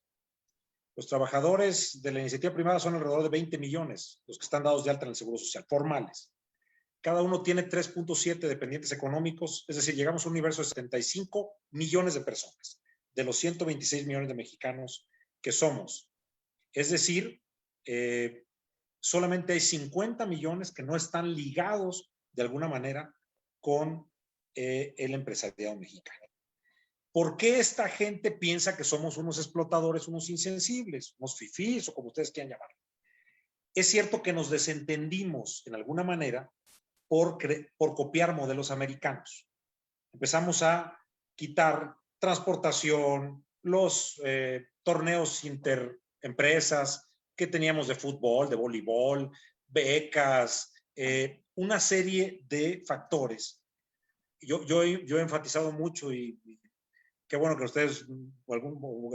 Los trabajadores de la iniciativa privada son alrededor de 20 millones, los que están dados de alta en el Seguro Social, formales. Cada uno tiene 3.7 dependientes económicos, es decir, llegamos a un universo de 75 millones de personas, de los 126 millones de mexicanos que somos. Es decir, solamente hay 50 millones que no están ligados de alguna manera con el empresariado mexicano. ¿Por qué esta gente piensa que somos unos explotadores, unos insensibles, unos fifís o como ustedes quieran llamarlo? Es cierto que nos desentendimos en alguna manera por copiar modelos americanos. Empezamos a quitar transportación, los torneos interempresas que teníamos de fútbol, de voleibol, becas, una serie de factores. Yo he enfatizado mucho y qué bueno que ustedes,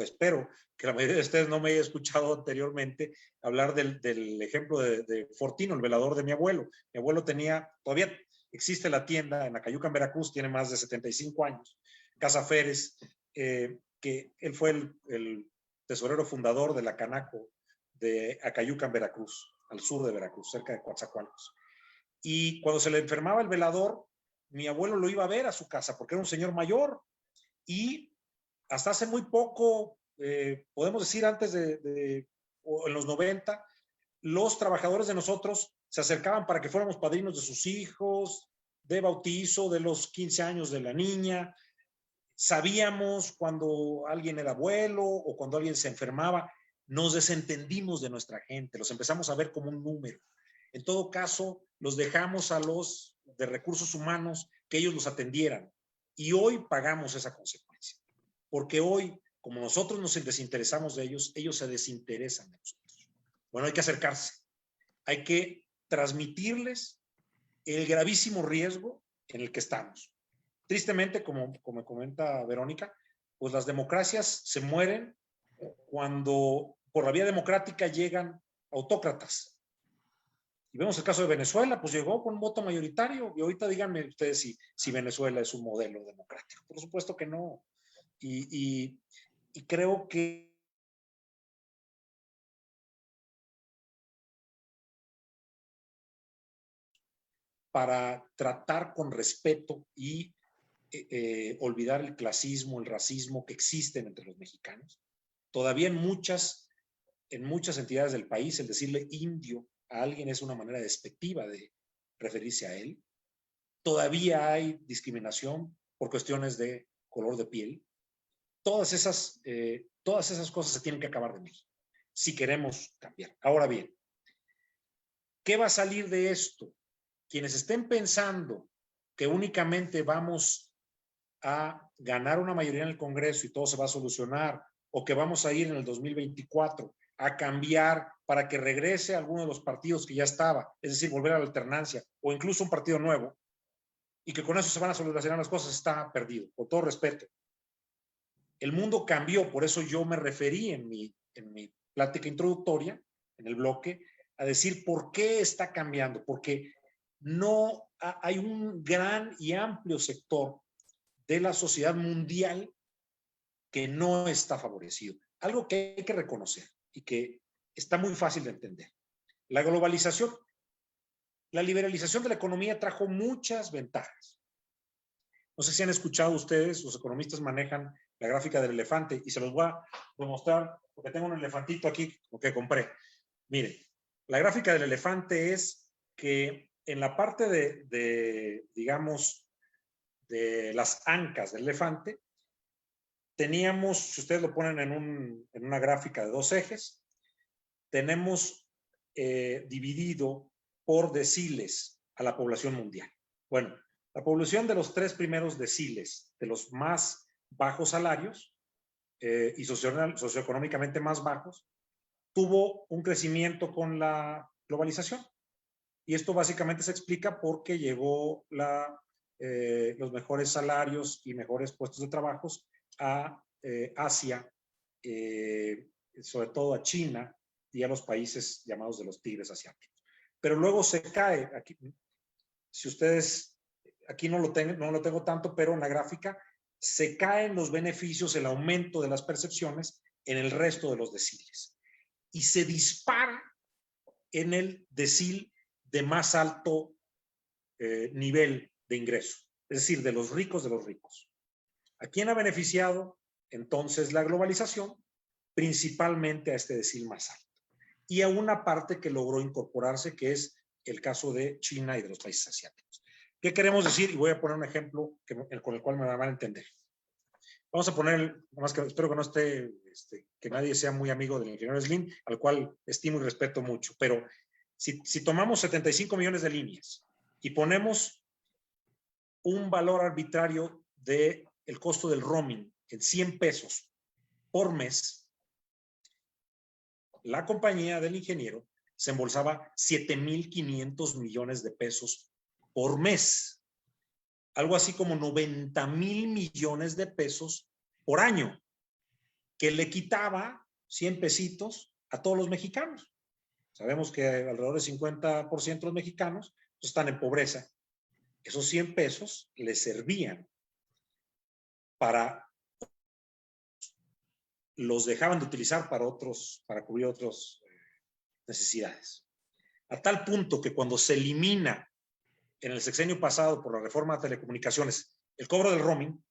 espero que la mayoría de ustedes no me haya escuchado anteriormente hablar del ejemplo de Fortino, el velador de mi abuelo. Mi abuelo todavía existe la tienda en Acayuca, en Veracruz, tiene más de 75 años, Casa Férez, que él fue el tesorero fundador de la Canaco de Acayuca, en Veracruz, al sur de Veracruz, cerca de Coatzacoalcos. Y cuando se le enfermaba el velador, mi abuelo lo iba a ver a su casa porque era un señor mayor. Y hasta hace muy poco podemos decir antes o en los 90, los trabajadores de nosotros se acercaban para que fuéramos padrinos de sus hijos, de bautizo, de los 15 años de la niña. Sabíamos cuando alguien era abuelo o cuando alguien se enfermaba. Nos desentendimos de nuestra gente, los empezamos a ver como un número. En todo caso, los dejamos a los de recursos humanos que ellos los atendieran. Y hoy pagamos esa consecuencia. Porque hoy, como nosotros nos desinteresamos de ellos, ellos se desinteresan de nosotros. Bueno, hay que acercarse. Hay que transmitirles el gravísimo riesgo en el que estamos. Tristemente, como comenta Verónica, pues las democracias se mueren cuando por la vía democrática llegan autócratas. Y vemos el caso de Venezuela, pues llegó con un voto mayoritario, y ahorita díganme ustedes si Venezuela es un modelo democrático. Por supuesto que no. Y creo que para tratar con respeto y olvidar el clasismo, el racismo que existen entre los mexicanos. Todavía en muchas entidades del país, el decirle indio a alguien es una manera despectiva de referirse a él. Todavía hay discriminación por cuestiones de color de piel. Todas esas cosas se tienen que acabar de México si queremos cambiar. Ahora bien, ¿qué va a salir de esto? Quienes estén pensando que únicamente vamos a ganar una mayoría en el Congreso y todo se va a solucionar, o que vamos a ir en el 2024 a cambiar para que regrese a alguno de los partidos que ya estaba, es decir, volver a la alternancia, o incluso un partido nuevo, y que con eso se van a solucionar las cosas, está perdido, con todo respeto. El mundo cambió, por eso yo me referí en mi plática introductoria, en el bloque, a decir por qué está cambiando, porque no hay un gran y amplio sector de la sociedad mundial que no está favorecido. Algo que hay que reconocer y que está muy fácil de entender. La globalización, la liberalización de la economía trajo muchas ventajas. No sé si han escuchado ustedes, los economistas manejan la gráfica del elefante, y se los voy a demostrar porque tengo un elefantito aquí que compré. Miren, la gráfica del elefante es que en la parte digamos, de las ancas del elefante, teníamos, si ustedes lo ponen en una gráfica de 2 ejes, tenemos dividido por deciles a la población mundial. Bueno, la población de los 3 primeros deciles, de los más bajos salarios y socioeconómicamente más bajos, tuvo un crecimiento con la globalización. Y esto básicamente se explica porque llegó los mejores salarios y mejores puestos de trabajo a Asia, sobre todo a China y a los países llamados de los tigres asiáticos. Pero luego se cae, aquí, si ustedes, aquí no lo tengo tanto, pero en la gráfica se caen los beneficios, el aumento de las percepciones en el resto de los deciles. Y se dispara en el decil de más alto nivel de ingreso, es decir, de los ricos de los ricos. ¿A quién ha beneficiado entonces la globalización? Principalmente a este decil más alto. Y a una parte que logró incorporarse, que es el caso de China y de los países asiáticos. ¿Qué queremos decir? Y voy a poner un ejemplo con el cual me van a entender. Vamos a poner, más que espero que no esté, que nadie sea muy amigo del ingeniero Slim, al cual estimo y respeto mucho, pero si tomamos 75 millones de líneas y ponemos un valor arbitrario del costo del roaming en 100 pesos por mes, la compañía del ingeniero se embolsaba 7,500 millones de pesos por mes. Algo así como 90,000 millones de pesos por año, que le quitaba 100 pesitos a todos los mexicanos. Sabemos que alrededor del 50% de los mexicanos están en pobreza. Esos 100 pesos les servían los dejaban de utilizar para cubrir otras necesidades. A tal punto que cuando se elimina en el sexenio pasado por la reforma de telecomunicaciones el cobro del roaming,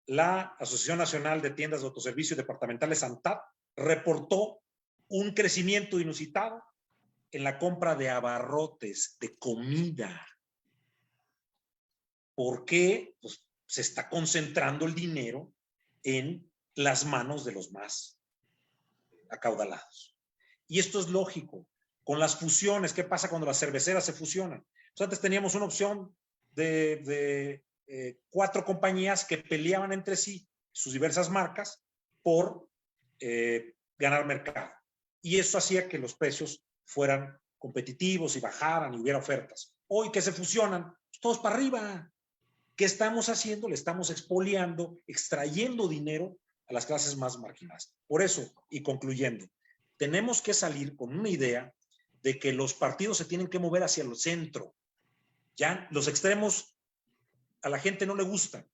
la Asociación Nacional de Tiendas de Autoservicio Departamentales, ANTAD, reportó un crecimiento inusitado en la compra de abarrotes, de comida. ¿Por qué? Pues se está concentrando el dinero en las manos de los más acaudalados. Y esto es lógico. Con las fusiones, ¿qué pasa cuando las cerveceras se fusionan? Pues antes teníamos una opción de 4 compañías que peleaban entre sí, sus diversas marcas, por ganar mercado. Y eso hacía que los precios fueran competitivos y bajaran y hubiera ofertas. Hoy que se fusionan, pues todos para arriba. ¿Qué estamos haciendo? Le estamos expoliando, extrayendo dinero a las clases más marginadas. Por eso, y concluyendo, tenemos que salir con una idea de que los partidos se tienen que mover hacia el centro. Ya los extremos a la gente no le gustan.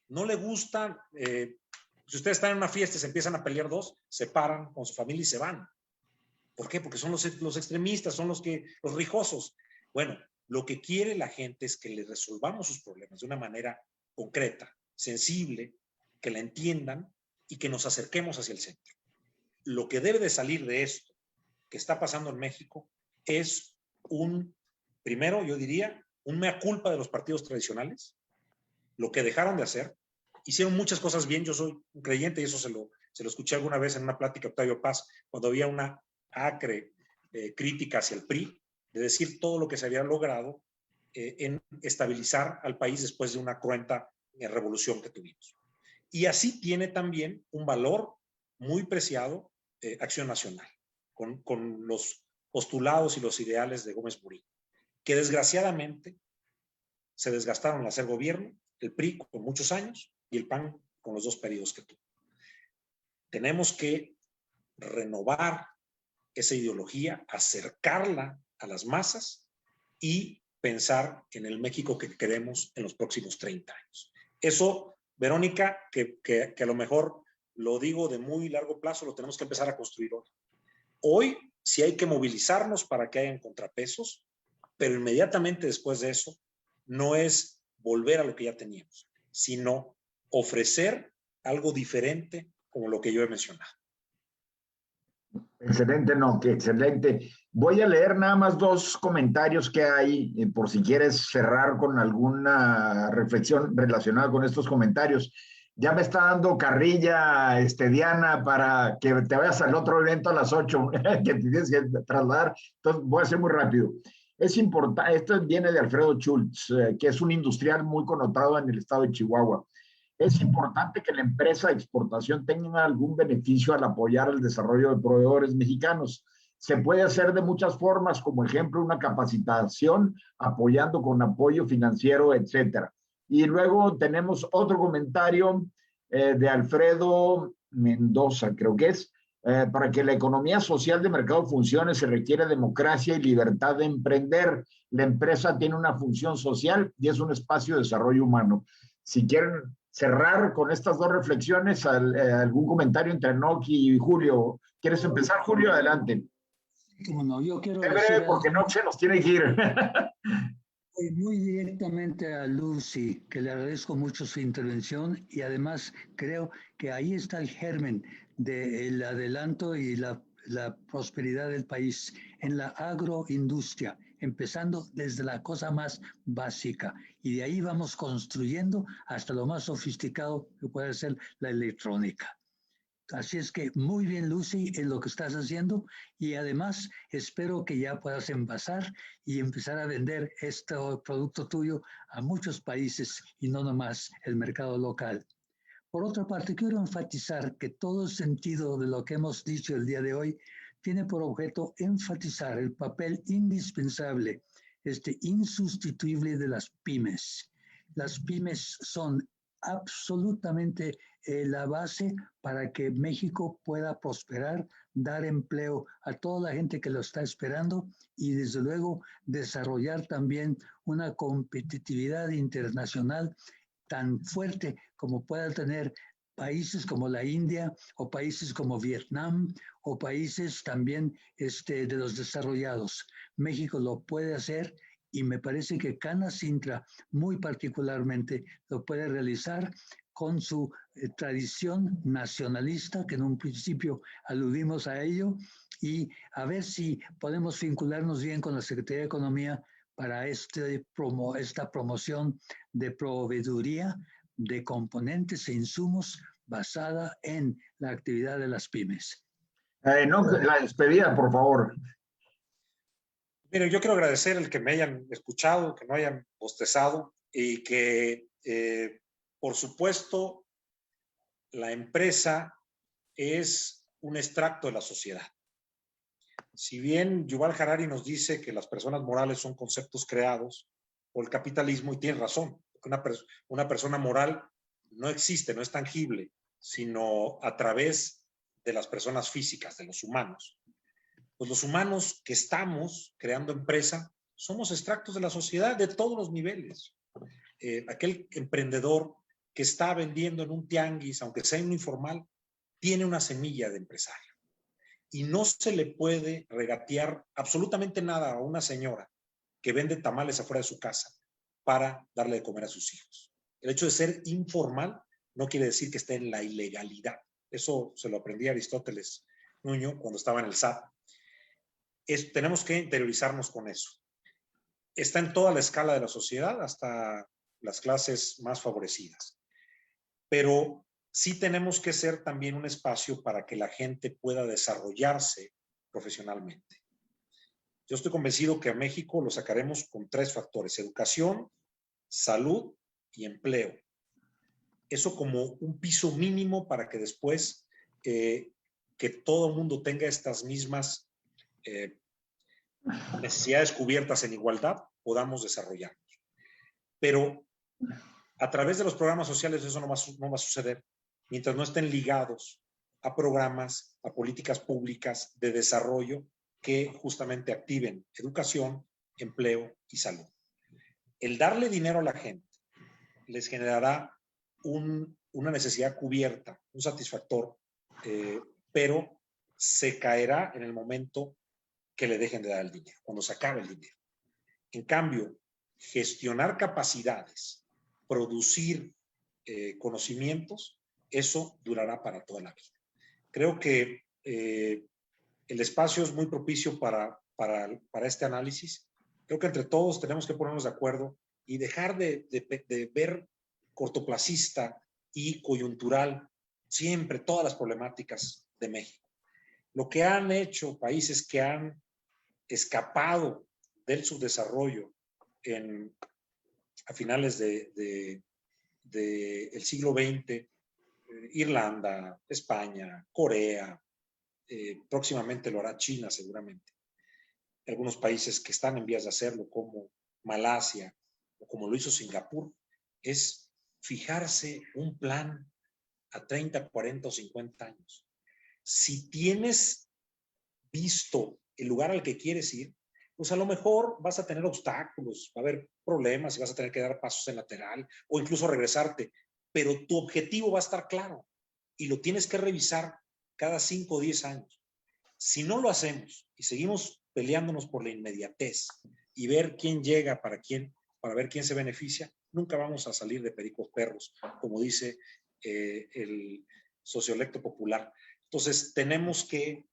No le gustan. Si ustedes están en una fiesta y se empiezan a pelear 2, se paran con su familia y se van. ¿Por qué? Porque son los extremistas, son los rijosos. Bueno, lo que quiere la gente es que le resolvamos sus problemas de una manera concreta, sensible, que la entiendan y que nos acerquemos hacia el centro. Lo que debe de salir de esto que está pasando en México es primero yo diría, un mea culpa de los partidos tradicionales, lo que dejaron de hacer. Hicieron muchas cosas bien, yo soy un creyente y eso se lo escuché alguna vez en una plática a Octavio Paz, cuando había una acre crítica hacia el PRI, de decir todo lo que se había logrado en estabilizar al país después de una cruenta revolución que tuvimos. Y así tiene también un valor muy preciado Acción Nacional, con los postulados y los ideales de Gómez Murillo, que desgraciadamente se desgastaron al hacer gobierno, el PRI con muchos años y el PAN con los 2 periodos que tuvo. Tenemos que renovar esa ideología, acercarla a las masas y pensar en el México que queremos en los próximos 30 años. Eso, Verónica, que a lo mejor lo digo de muy largo plazo, lo tenemos que empezar a construir hoy. Hoy sí hay que movilizarnos para que hayan contrapesos, pero inmediatamente después de eso no es volver a lo que ya teníamos, sino ofrecer algo diferente como lo que yo he mencionado. Excelente, no, que excelente. Voy a leer nada más 2 comentarios que hay, por si quieres cerrar con alguna reflexión relacionada con estos comentarios. Ya me está dando carrilla, Diana, para que te vayas al otro evento a las 8, que te tienes que trasladar. Entonces, voy a ser muy rápido. Es importante, esto viene de Alfredo Schultz, que es un industrial muy connotado en el estado de Chihuahua. Es importante que la empresa de exportación tenga algún beneficio al apoyar el desarrollo de proveedores mexicanos. Se puede hacer de muchas formas, como ejemplo, una capacitación, apoyando con apoyo financiero, etcétera. Y luego tenemos otro comentario de Alfredo Mendoza, creo que es, para que la economía social de mercado funcione se requiere democracia y libertad de emprender. La empresa tiene una función social y es un espacio de desarrollo humano. Si quieren cerrar con estas 2 reflexiones, algún comentario entre Noki y Julio. ¿Quieres empezar, Julio? Adelante. Bueno, yo quiero decir porque Noki se nos tiene que ir. Muy directamente a Lucy, que le agradezco mucho su intervención y además creo que ahí está el germen del adelanto y la prosperidad del país en la agroindustria, empezando desde la cosa más básica y de ahí vamos construyendo hasta lo más sofisticado que puede ser la electrónica. Así es que muy bien, Lucy, en lo que estás haciendo y además espero que ya puedas envasar y empezar a vender este producto tuyo a muchos países y no nomás el mercado local. Por otra parte, quiero enfatizar que todo el sentido de lo que hemos dicho el día de hoy tiene por objeto enfatizar el papel indispensable, insustituible de las pymes. Las pymes son absolutamente la base para que México pueda prosperar, dar empleo a toda la gente que lo está esperando y desde luego desarrollar también una competitividad internacional tan fuerte como pueda tener países como la India o países como Vietnam o países también de los desarrollados. México lo puede hacer y me parece que Canacintra muy particularmente lo puede realizar con su tradición nacionalista, que en un principio aludimos a ello, y a ver si podemos vincularnos bien con la Secretaría de Economía para esta promoción de proveeduría de componentes e insumos basada en la actividad de las pymes. No, la despedida, por favor. Mire, yo quiero agradecer el que me hayan escuchado, que no hayan bostezado y que, por supuesto, la empresa es un extracto de la sociedad. Si bien Yuval Harari nos dice que las personas morales son conceptos creados por el capitalismo, y tiene razón, una persona moral no existe, no es tangible, sino a través de las personas físicas, de los humanos. Pues los humanos que estamos creando empresa somos extractos de la sociedad de todos los niveles. Aquel emprendedor que está vendiendo en un tianguis, aunque sea un informal, tiene una semilla de empresario. Y no se le puede regatear absolutamente nada a una señora que vende tamales afuera de su casa para darle de comer a sus hijos. El hecho de ser informal no quiere decir que esté en la ilegalidad. Eso se lo aprendí a Aristóteles Nuño cuando estaba en el SAT. Tenemos que interiorizarnos con eso. Está en toda la escala de la sociedad, hasta las clases más favorecidas. Pero sí tenemos que ser también un espacio para que la gente pueda desarrollarse profesionalmente. Yo estoy convencido que a México lo sacaremos con 3 factores: educación, salud y empleo. Eso como un piso mínimo para que después que todo el mundo tenga estas mismas necesidades cubiertas en igualdad, podamos desarrollarnos. Pero a través de los programas sociales eso no va a suceder mientras no estén ligados a programas, a políticas públicas de desarrollo que justamente activen educación, empleo y salud. El darle dinero a la gente les generará una necesidad cubierta, un satisfactor, pero se caerá en el momento que le dejen de dar el dinero, cuando se acabe el dinero. En cambio, gestionar capacidades, producir conocimientos, eso durará para toda la vida. Creo que el espacio es muy propicio para este análisis. Creo que entre todos tenemos que ponernos de acuerdo y dejar de ver cortoplacista y coyuntural siempre todas las problemáticas de México. Lo que han hecho países que han escapado del subdesarrollo a finales del siglo XX, Irlanda, España, Corea, próximamente lo hará China seguramente. Algunos países que están en vías de hacerlo, como Malasia o como lo hizo Singapur, es fijarse un plan a 30, 40 o 50 años. Si tienes visto el lugar al que quieres ir, pues a lo mejor vas a tener obstáculos, va a haber problemas y vas a tener que dar pasos en lateral o incluso regresarte, pero tu objetivo va a estar claro y lo tienes que revisar cada 5 o 10 años. Si no lo hacemos y seguimos peleándonos por la inmediatez y ver quién llega para ver quién se beneficia, nunca vamos a salir de pericos perros, como dice el sociolecto popular. Entonces, tenemos que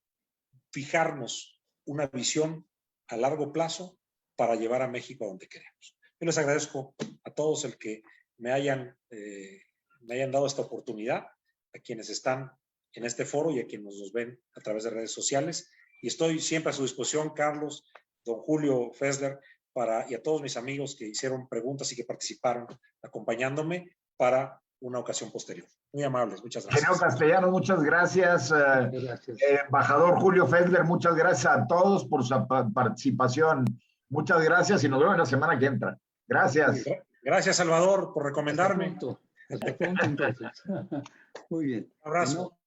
fijarnos una visión a largo plazo para llevar a México a donde queremos. Yo les agradezco a todos el que me hayan dado esta oportunidad, a quienes están en este foro y a quienes nos ven a través de redes sociales. Y estoy siempre a su disposición, Carlos, don Julio Fessler, y a todos mis amigos que hicieron preguntas y que participaron acompañándome para una ocasión posterior. Muy amables, muchas gracias. Ingeniero Castellanos, muchas gracias. Gracias. Embajador Julio Fessler, muchas gracias a todos por su participación. Muchas gracias y nos vemos la semana que entra. Gracias. Gracias, Salvador, por recomendarme. Hasta pronto entonces. Muy bien. Un abrazo.